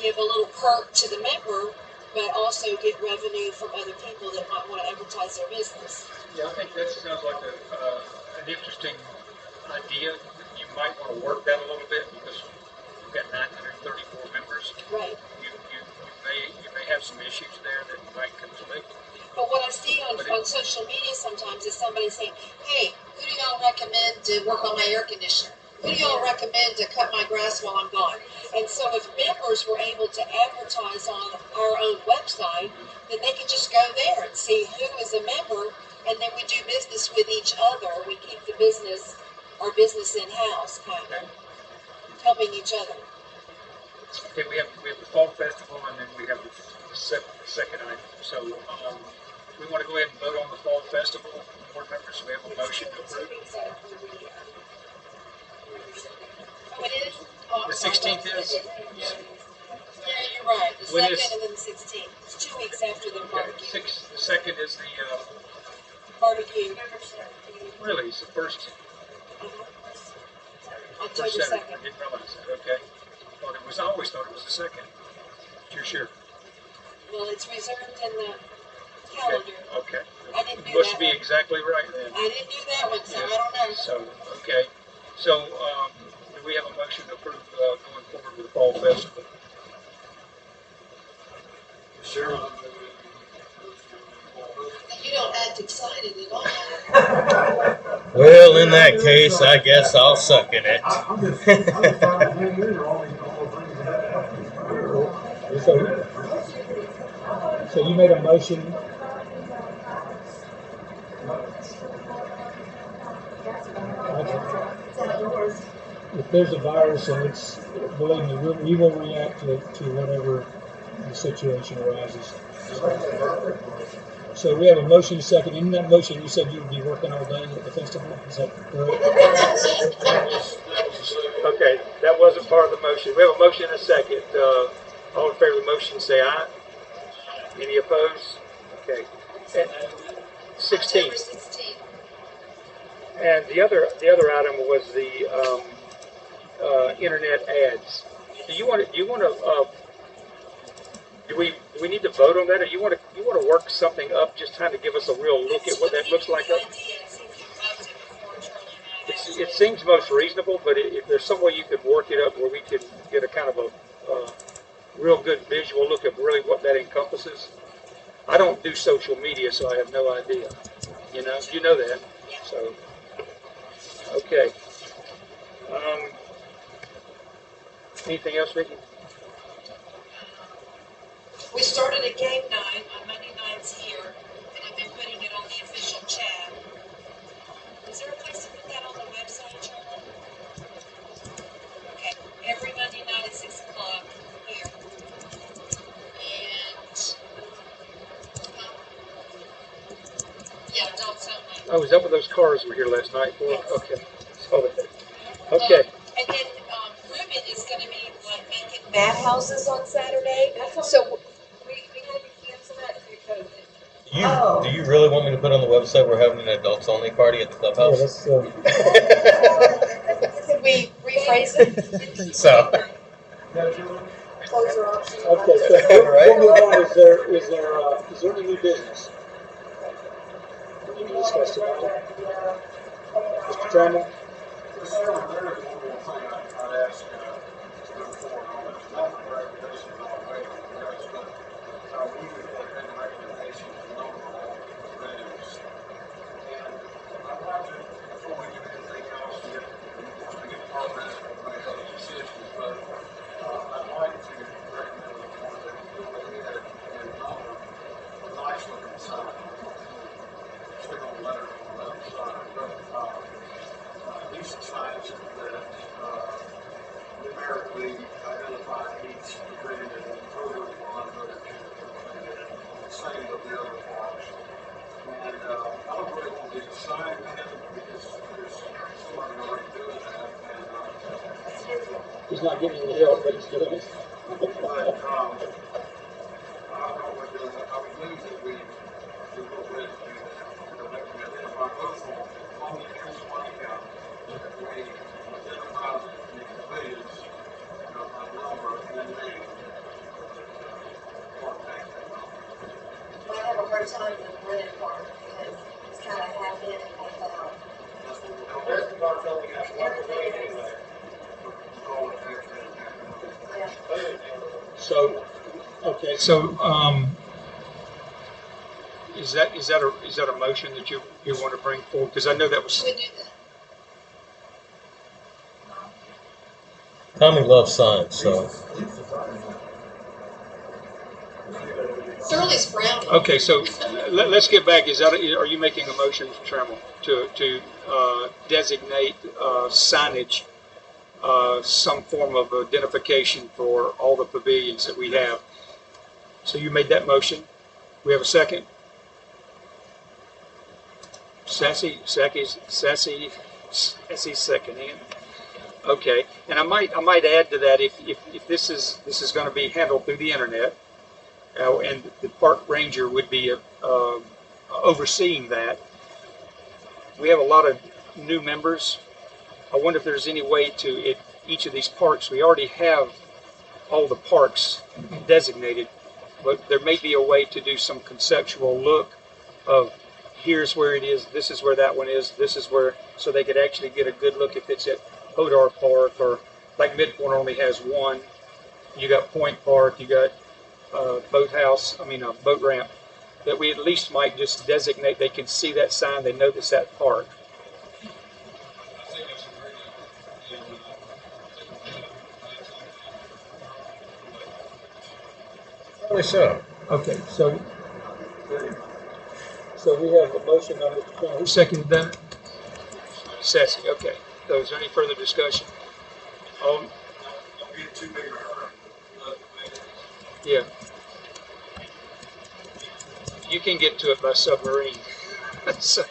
Speaker 3: give a little perk to the member, but also get revenue from other people that might want to advertise their business.
Speaker 2: Yeah, I think that sounds like an interesting idea. You might want to work that a little bit because we've got 934 members.
Speaker 3: Right.
Speaker 2: You may have some issues there that might conflict.
Speaker 3: But what I see on social media sometimes is somebody saying, hey, who do y'all recommend to work on my air conditioner? Who do y'all recommend to cut my grass while I'm gone? And so if members were able to advertise on our own website, then they could just go there and see who is a member, and then we do business with each other. We keep our business in-house, kind of, helping each other.
Speaker 2: Okay, we have the fall festival, and then we have the second item. So we want to go ahead and vote on the fall festival. Board members, we have a motion to approve.
Speaker 3: Oh, it is? Oh,
Speaker 2: The 16th is?
Speaker 3: Yeah, you're right. The
Speaker 2: When
Speaker 3: second
Speaker 2: is-
Speaker 3: and then the 16th. It's 2 weeks after the
Speaker 2: Okay,
Speaker 3: barbecue.
Speaker 2: the second is the,
Speaker 3: Barbecue.
Speaker 2: really, it's the first
Speaker 3: October
Speaker 2: Saturday.
Speaker 3: 2nd.
Speaker 2: I didn't realize that, okay. I always thought it was the second. You're sure?
Speaker 3: Well, it's reserved in the calendar.
Speaker 2: Okay.
Speaker 3: I didn't do
Speaker 2: Must
Speaker 3: that
Speaker 2: be
Speaker 3: one.
Speaker 2: exactly right then.
Speaker 3: I didn't do that one, so
Speaker 2: Yeah.
Speaker 3: I don't know.
Speaker 2: So, okay. So, do we have a motion to approve going forward with the fall festival?
Speaker 7: Sure.
Speaker 3: You don't act excited at all.
Speaker 9: Well, in that case, I guess I'll suck at it.
Speaker 4: So you made a motion. If there's a virus and it's, believe me, we will react to whatever the situation arises. So we have a motion second. In that motion, you said you would be working all day at the festival. Is that correct?
Speaker 2: Okay, that wasn't part of the motion. We have a motion and a second. All in favor of the motion, say aye. Any opposed? Okay. And 16.
Speaker 3: October 16th.
Speaker 2: And the other item was the internet ads. Do you want to Do we need to vote on that, or you want to work something up, just trying to give us a real look at what that looks like? It seems most reasonable, but if there's some way you could work it up where we can get a kind of a real good visual look at really what that encompasses. I don't do social media, so I have no idea. You know that. So, okay. Anything else, Vicki?
Speaker 11: We started a game night on Monday nights here, and I've been putting it on the official chat. Is there a place to put that on the website, Charlie? Okay, every Monday night at 6 o'clock here. And, yeah, adults only.
Speaker 2: Oh, is that what those cars were here last night for? Yes. Okay. Saw that. Okay.
Speaker 11: And then Ruben is going to be like making bathhouses on Saturday. So we had to cancel that because of
Speaker 9: Do you really want me to put on the website we're having an adults only party at the clubhouse?
Speaker 3: Could we rephrase it?
Speaker 9: So.
Speaker 3: Closer option.
Speaker 4: Okay, so we'll move on. Is there any new business we need to discuss tonight? Mr. Chairman?
Speaker 7: Mr. Chairman, there is one more thing I'd ask to move forward on. It's not a recommendation on the way, but we would have had a recommendation for overall revenues. And I'd like to, before we do anything else, once we get progress, we'll make other decisions, but I'd like to recommend the board that we go ahead and number a nice looking sign. Signal letter on the other side, but decent signs that numerically identify each pavilion and further on the same of the other parks. And I don't really want to do the sign man because there's someone already doing that. And
Speaker 4: He's not giving you help, but he's doing it.
Speaker 7: but I would move that we go ahead and do that. And if I vote for only one account, we identify the pavilions by number and then name.
Speaker 3: I have a hard time with Brennan Park because it's kind of half in and half out.
Speaker 10: That's about only got one pavilion anyway.
Speaker 3: Yeah.
Speaker 4: So, okay.
Speaker 2: So, is that a motion that you want to bring forward? Because I know that was.
Speaker 11: we do that.
Speaker 9: Tommy loves signs, so.
Speaker 11: Shirley's brown.
Speaker 2: Okay, so let's get back. Are you making a motion, Mr. Trammell, to designate signage, some form of identification for all the pavilions that we have? So you made that motion. We have a second. Sassy seconding. Okay, and I might add to that if this is going to be handled through the internet. And the park ranger would be overseeing that. We have a lot of new members. I wonder if there's any way to, at each of these parks, we already have all the parks designated, but there may be a way to do some conceptual look of here's where it is, this is where that one is, this is where, so they could actually get a good look if it's at Hodar Park, or like Midpoint only has one. You got Point Park, you got boat ramp, that we at least might just designate, they can see that sign, they know that's that park.
Speaker 7: I think that's a great idea.
Speaker 9: Probably so.
Speaker 2: Okay, so
Speaker 4: we have a motion on Mr. Chairman.
Speaker 2: who seconded that? Sassy, okay. So is there any further discussion?
Speaker 7: Don't get too big a hurry.
Speaker 2: Yeah. You can get to it by submarine. So,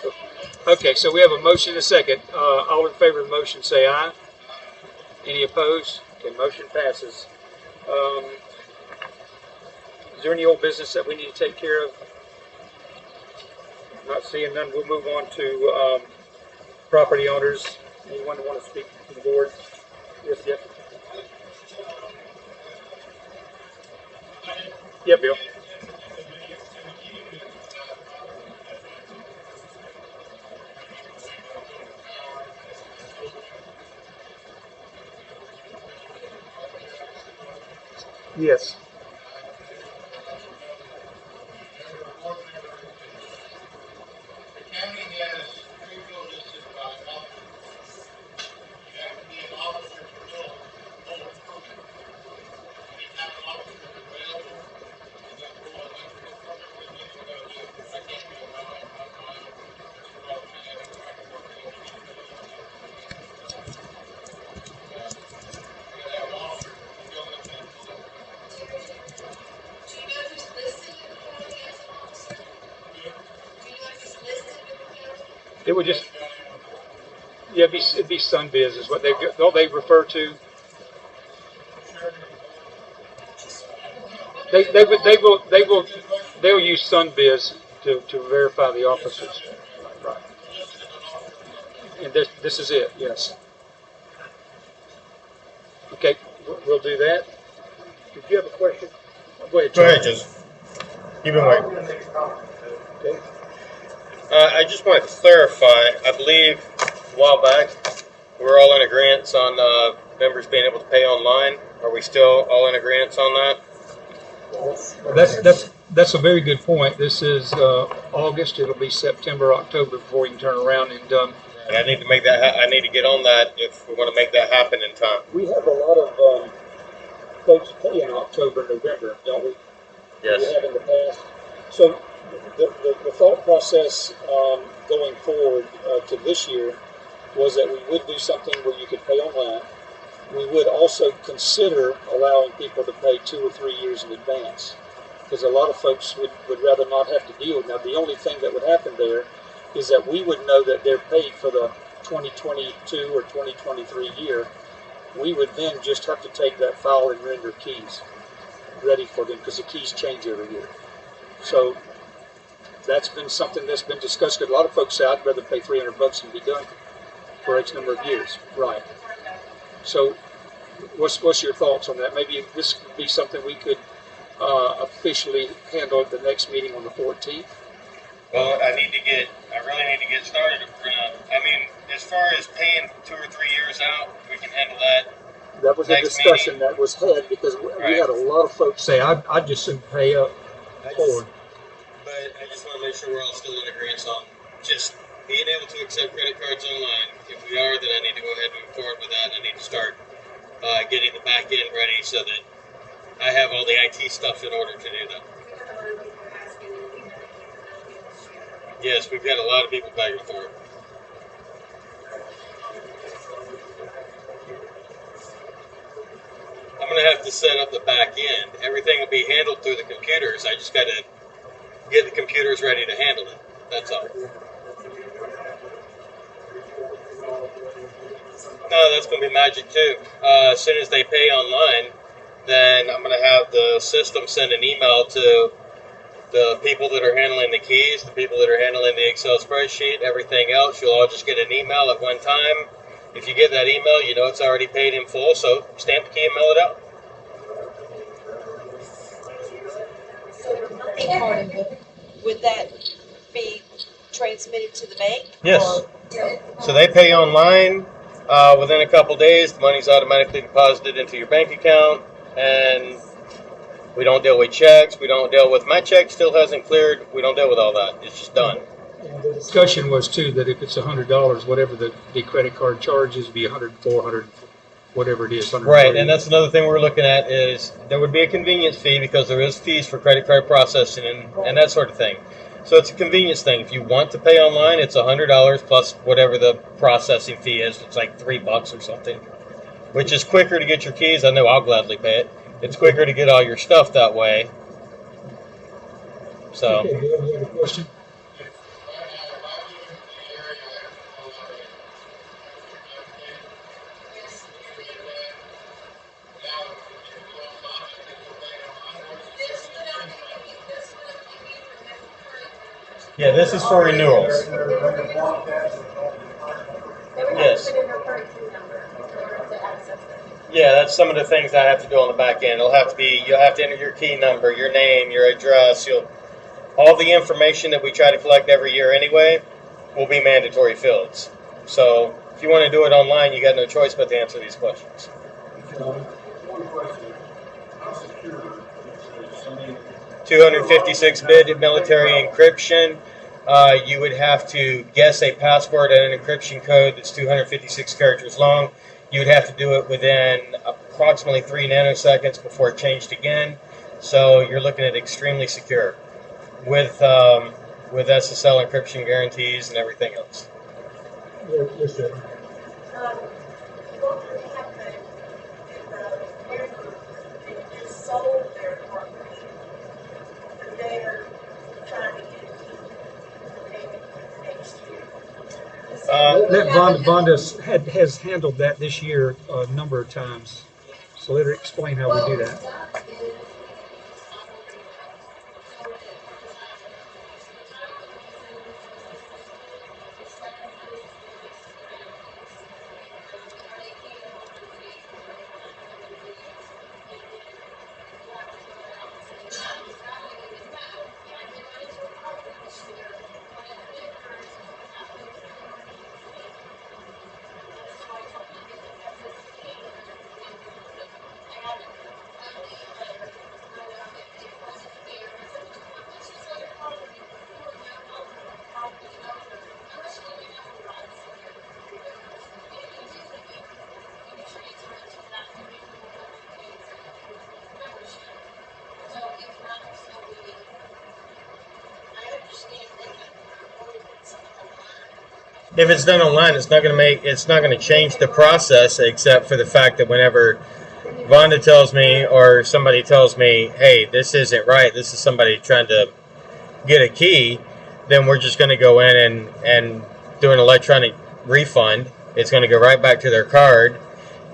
Speaker 2: okay, so we have a motion and a second. All in favor of the motion say aye. Any opposed? Okay, motion passes. Is there any old business that we need to take care of? Not seeing none, we'll move on to property owners. Anyone want to speak to the board? Yes, yes. Yeah, Bill. Yes.
Speaker 10: The county has pre-filled listed by officer. You have to be an officer to fill hold a permit. And if that officer is available, and then pull an electrical permit with you, you gotta do it. I can't do it on my own. That's what I'm saying. I can work it over. You gotta have an officer to fill in that position.
Speaker 5: Do you know who's listed in the county as an officer? Do you know who's listed in the county?
Speaker 2: It would just, yeah, it'd be Sunbiz is what they refer to. They'll use Sunbiz to verify the officers. Right. And this is it, yes. Okay, we'll do that. Did you have a question? Go ahead,
Speaker 9: Go
Speaker 2: Charlie.
Speaker 9: ahead, Joseph. You've been waiting.
Speaker 2: Okay.
Speaker 9: I just want to clarify. I believe a while back we were all in agreement on members being able to pay online. Are we still all in agreement on that?
Speaker 2: That's a very good point. This is August. It'll be September, October before we can turn around and
Speaker 9: And I need to make that. I need to get on that if we want to make that happen in time.
Speaker 4: We have a lot of folks pay in October, November, don't we?
Speaker 9: Yes.
Speaker 4: We have in the past. So the thought process going forward to this year was that we would do something where you could pay online. We would also consider allowing people to pay 2 or 3 years in advance, because a lot of folks would rather not have to deal. Now, the only thing that would happen there is that we would know that they're paid for the 2022 or 2023 year. We would then just have to take that file and render keys ready for them, because the keys change every year. So that's been something that's been discussed, because a lot of folks say, I'd rather pay $300 and be done for X number of years. Right. So what's your thoughts on that? Maybe this could be something we could officially handle at the next meeting on the 14th.
Speaker 9: Well, I really need to get started. I mean, as far as paying 2 or 3 years out, we can handle that.
Speaker 4: That was a discussion that was had, because we had a lot of folks
Speaker 2: Say, I'd just soon pay up forward.
Speaker 9: But I just want to make sure we're all still in agreement on just being able to accept credit cards online. If we are, then I need to go ahead and move forward with that. I need to start getting the back end ready so that I have all the IT stuff in order to do that. Yes, we've got a lot of people back and forth. I'm going to have to set up the back end. Everything will be handled through the computers. I just got to get the computers ready to handle it. That's all. No, that's going to be magic too. As soon as they pay online, then I'm going to have the system send an email to the people that are handling the keys, the people that are handling the Excel spreadsheet, everything else. You'll all just get an email at one time. If you get that email, you know it's already paid in full, so stamp the key and mail it out.
Speaker 11: Part of it, would that be transmitted to the bank?
Speaker 9: Yes. So they pay online. Within a couple days, the money's automatically deposited into your bank account, and we don't deal with checks. We don't deal with, my check still hasn't cleared. We don't deal with all that. It's just done.
Speaker 2: And the discussion was too that if it's $100, whatever the credit card charges, be 104, 100, whatever it is.
Speaker 9: Right, and that's another thing we're looking at is there would be a convenience fee because there is fees for credit card processing and that sort of thing. So it's a convenience thing. If you want to pay online, it's $100 plus whatever the processing fee is. It's like $3 or something, which is quicker to get your keys. I know I'll gladly pay it. It's quicker to get all your stuff that way. So.
Speaker 2: Okay, Bill, you have a question?
Speaker 9: Yeah, this is for renewals.
Speaker 3: They would have
Speaker 9: Yes.
Speaker 3: to put in their current PIN number in order to access it.
Speaker 9: Yeah, that's some of the things I have to do on the back end. It'll have to be you'll have to enter your key number, your name, your address. All the information that we try to collect every year anyway will be mandatory fields. So if you want to do it online, you got no choice but to answer these questions.
Speaker 8: One question, how secure is somebody?
Speaker 9: 256-bit military encryption. You would have to guess a password and an encryption code that's 256 characters long. You would have to do it within approximately 3 nanoseconds before it changed again. So you're looking at extremely secure with SSL encryption guarantees and everything else.
Speaker 4: Yes, sir.
Speaker 3: What would happen if the member they just sold their property, but they are trying to get a key for payment for the next year?
Speaker 2: That Vonda has handled that this year a number of times. So let her explain how we do that.
Speaker 9: If it's done online, it's not going to change the process, except for the fact that whenever Vonda tells me or somebody tells me, hey, this isn't right, this is somebody trying to get a key, then we're just going to go in and do an electronic refund. It's going to go right back to their card,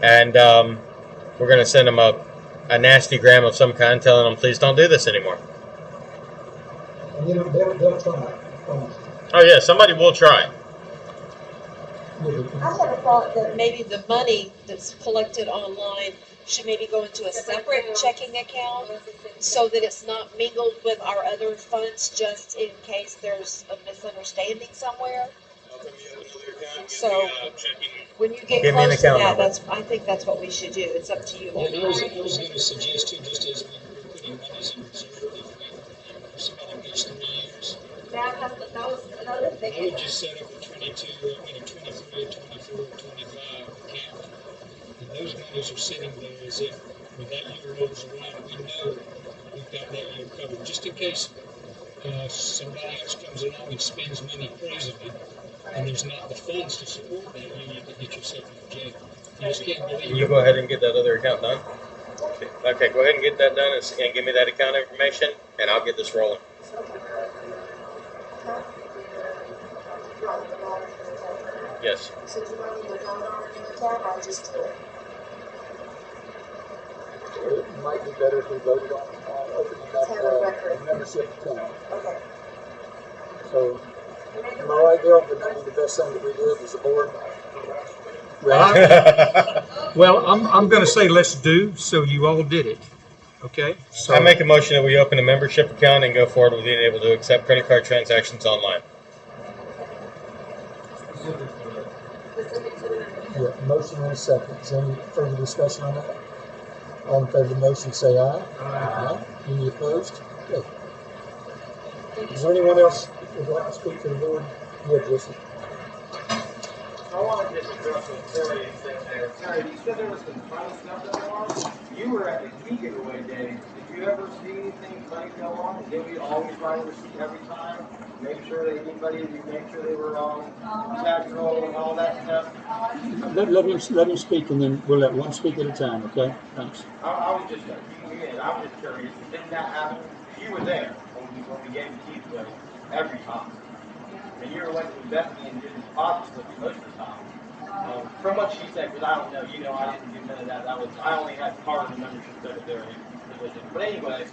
Speaker 9: and we're going to send them a nasty gram of some kind telling them, please don't do this anymore.
Speaker 4: And they'll try.
Speaker 9: Oh, yeah, somebody will try.
Speaker 11: I had a thought that maybe the money that's collected online should maybe go into a separate checking account so that it's not mingled with our other funds, just in case there's a misunderstanding somewhere. So when you get
Speaker 9: Give me an
Speaker 11: close to
Speaker 9: account
Speaker 11: that,
Speaker 9: number.
Speaker 11: I think that's what we should do. It's up to you.
Speaker 4: I was going to suggest too, just as we were putting monies in reserve, if somebody gets 3 years,
Speaker 3: That was another
Speaker 4: I
Speaker 3: thing.
Speaker 4: would just set up a 23, 24, 25 account. And those monies are sitting there as if when that year rolls around, we know we've got that year covered. Just in case somebody else comes along and spends money crazily, and there's not the funds to support that, you could get yourself in jail. You just can't believe
Speaker 9: Can you go ahead and get that other account done? Okay, go ahead and get that done and give me that account information, and I'll get this rolling. Yes.
Speaker 3: So do I need to vote on a new account or just do it?
Speaker 4: It might be better if we voted on opening up
Speaker 3: Have a record.
Speaker 4: a membership account.
Speaker 3: Okay.
Speaker 4: So, am I right, Bill? But maybe the best thing that we did as a board.
Speaker 2: Well, I'm going to say let's do, so you all did it. Okay? So
Speaker 9: I make a motion that we open a membership account and go forward with being able to accept credit card transactions online.
Speaker 4: Yeah, motion and a second. Is there any further discussion on that? All in favor of the motion, say aye. Aye. Any opposed? Okay. Is there anyone else who would like to speak to the board? Yeah, Jesse.
Speaker 10: I want to just address what Terry said there. Terry, you said there was some fun stuff going on. You were at the key giveaway day. Did you ever see anything funny go on? Did we always write a receipt every time? Make sure that make sure they were on tax roll and all that stuff?
Speaker 4: Let him speak, and then we'll let one speak at a time, okay? Thanks.
Speaker 10: I was just, I was just curious. Didn't that happen? You were there when we gave the keys away every time. And you were with Bethany and did the deposits with me most of the time. From what she said, because I don't know, I didn't do none of that. I only had part of the membership that there. But anyway,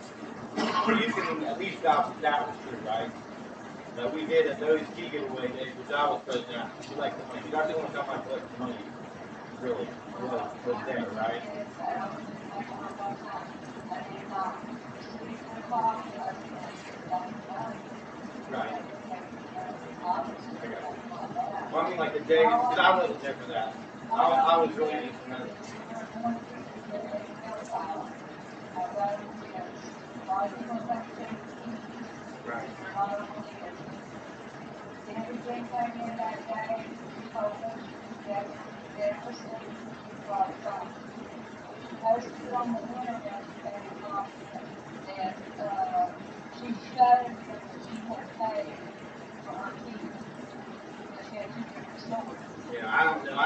Speaker 10: you can at least vouch that was true, right? That we did at those key giveaway days, which I was present at. She liked the money. She's actually going to come my collect the money. really was there, right? Right. Well, I mean, like the day, because I wasn't there for that. I was really instrumental. Right.
Speaker 6: Posted on the internet that she showed that she had paid for her keys. She had two different stores.
Speaker 10: Yeah, I don't know. I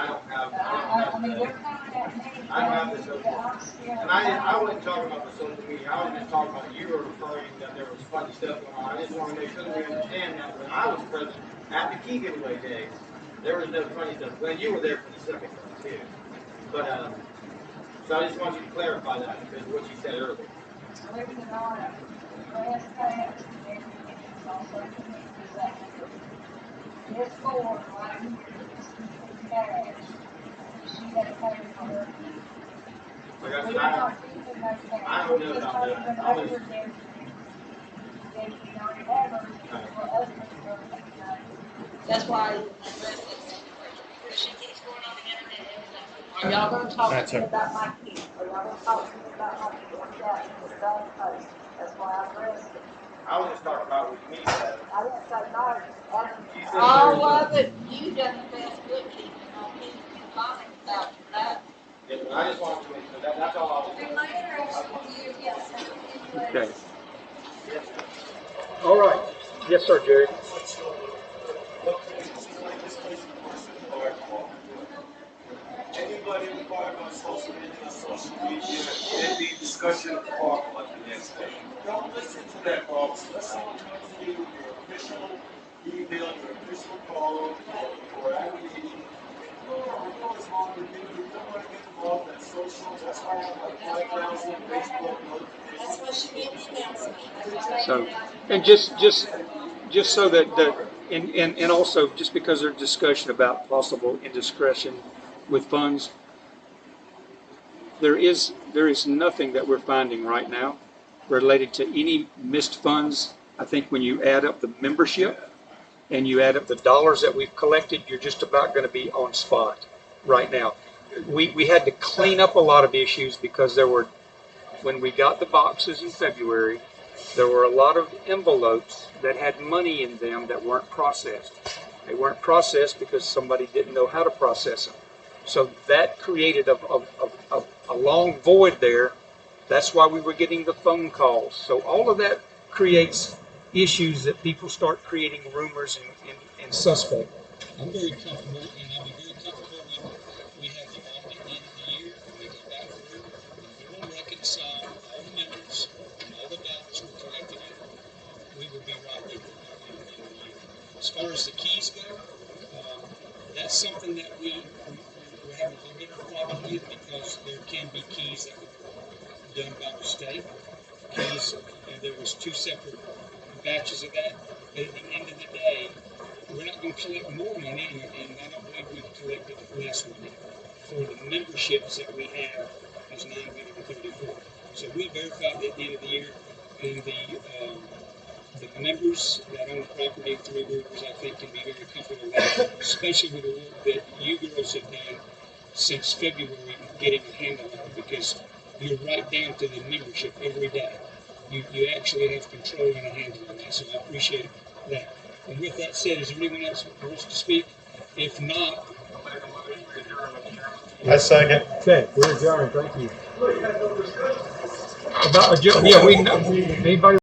Speaker 10: don't have.
Speaker 6: I mean, they're coming at me.
Speaker 10: I don't have the social.
Speaker 6: That I'm still.
Speaker 10: And I wasn't talking about the social media. I was just talking about you were referring that there was funny stuff going on. I just want to make sure that we understand that when I was present at the key giveaway days, there was no funny stuff. Glenn, you were there for the second one too. But so I just want you to clarify that because of what you said earlier.
Speaker 6: Living on a last page, and it's also that this board right here is cash. She had paid for her keys.
Speaker 10: Like I
Speaker 6: We
Speaker 10: said,
Speaker 6: are not keeping those cash.
Speaker 10: I don't know about that. I was-
Speaker 6: That's why I addressed this because she keeps going on the internet and saying, are y'all gonna talk
Speaker 9: That's
Speaker 6: to me
Speaker 9: her.
Speaker 6: about my kids? Are y'all gonna talk to me about my kids? Yeah, it's done post. That's why I addressed it.
Speaker 10: I was just talking about what you said.
Speaker 6: I didn't say no.
Speaker 10: You said
Speaker 6: All of it, you done the best bookkeeping on me and Bonnie about that.
Speaker 10: Yeah, but I just wanted to make sure that's all I was.
Speaker 5: And my interaction with you, yes, it was.
Speaker 2: Okay.
Speaker 10: Yes.
Speaker 2: All right. Yes, sir, Jerry.
Speaker 12: Anybody inquired about social media, any discussion of the park like the next day. Don't listen to that, folks. Let someone come to you with your official email, your official call, or application. We go as long as we do. We don't want to get involved in social. That's why I have like 5,000 Facebook notifications.
Speaker 11: That's why she made the announcement. That's why
Speaker 2: So, and just so that and also just because there's discussion about possible indiscretion with funds, there is nothing that we're finding right now related to any missed funds. I think when you add up the membership and you add up the dollars that we've collected, you're just about going to be on spot right now. We had to clean up a lot of issues because when we got the boxes in February, there were a lot of envelopes that had money in them that weren't processed. They weren't processed because somebody didn't know how to process them. So that created a long void there. That's why we were getting the phone calls. So all of that creates issues that people start creating rumors and suspect.
Speaker 4: I'm very comfortable, and I'll be very comfortable when we have the audit at the end of the year, and we go back through, and we will reconcile all the members and all the dollars we're collecting in. We will be right there at the end of the year. As far as the keys go, that's something that we're having a little bit of a problem with because there can be keys that were done by mistake. Keys, and there was 2 separate batches of that. But at the end of the day, we're not going to collect more money, and I don't believe we've collected less money for the memberships that we have as 934. So we'll verify that at the end of the year, and the members that own the property of Three Rivers, I think, can be very comfortable with that, especially with the work that you girls have done since February getting a handle on it, because you're right down to the membership every day. You actually have control and a handle on that, so I appreciate that. And with that said, is there anyone else who wants to speak? If not,
Speaker 9: I second.
Speaker 2: Okay, we're adjourned. Thank you. About yeah, anybody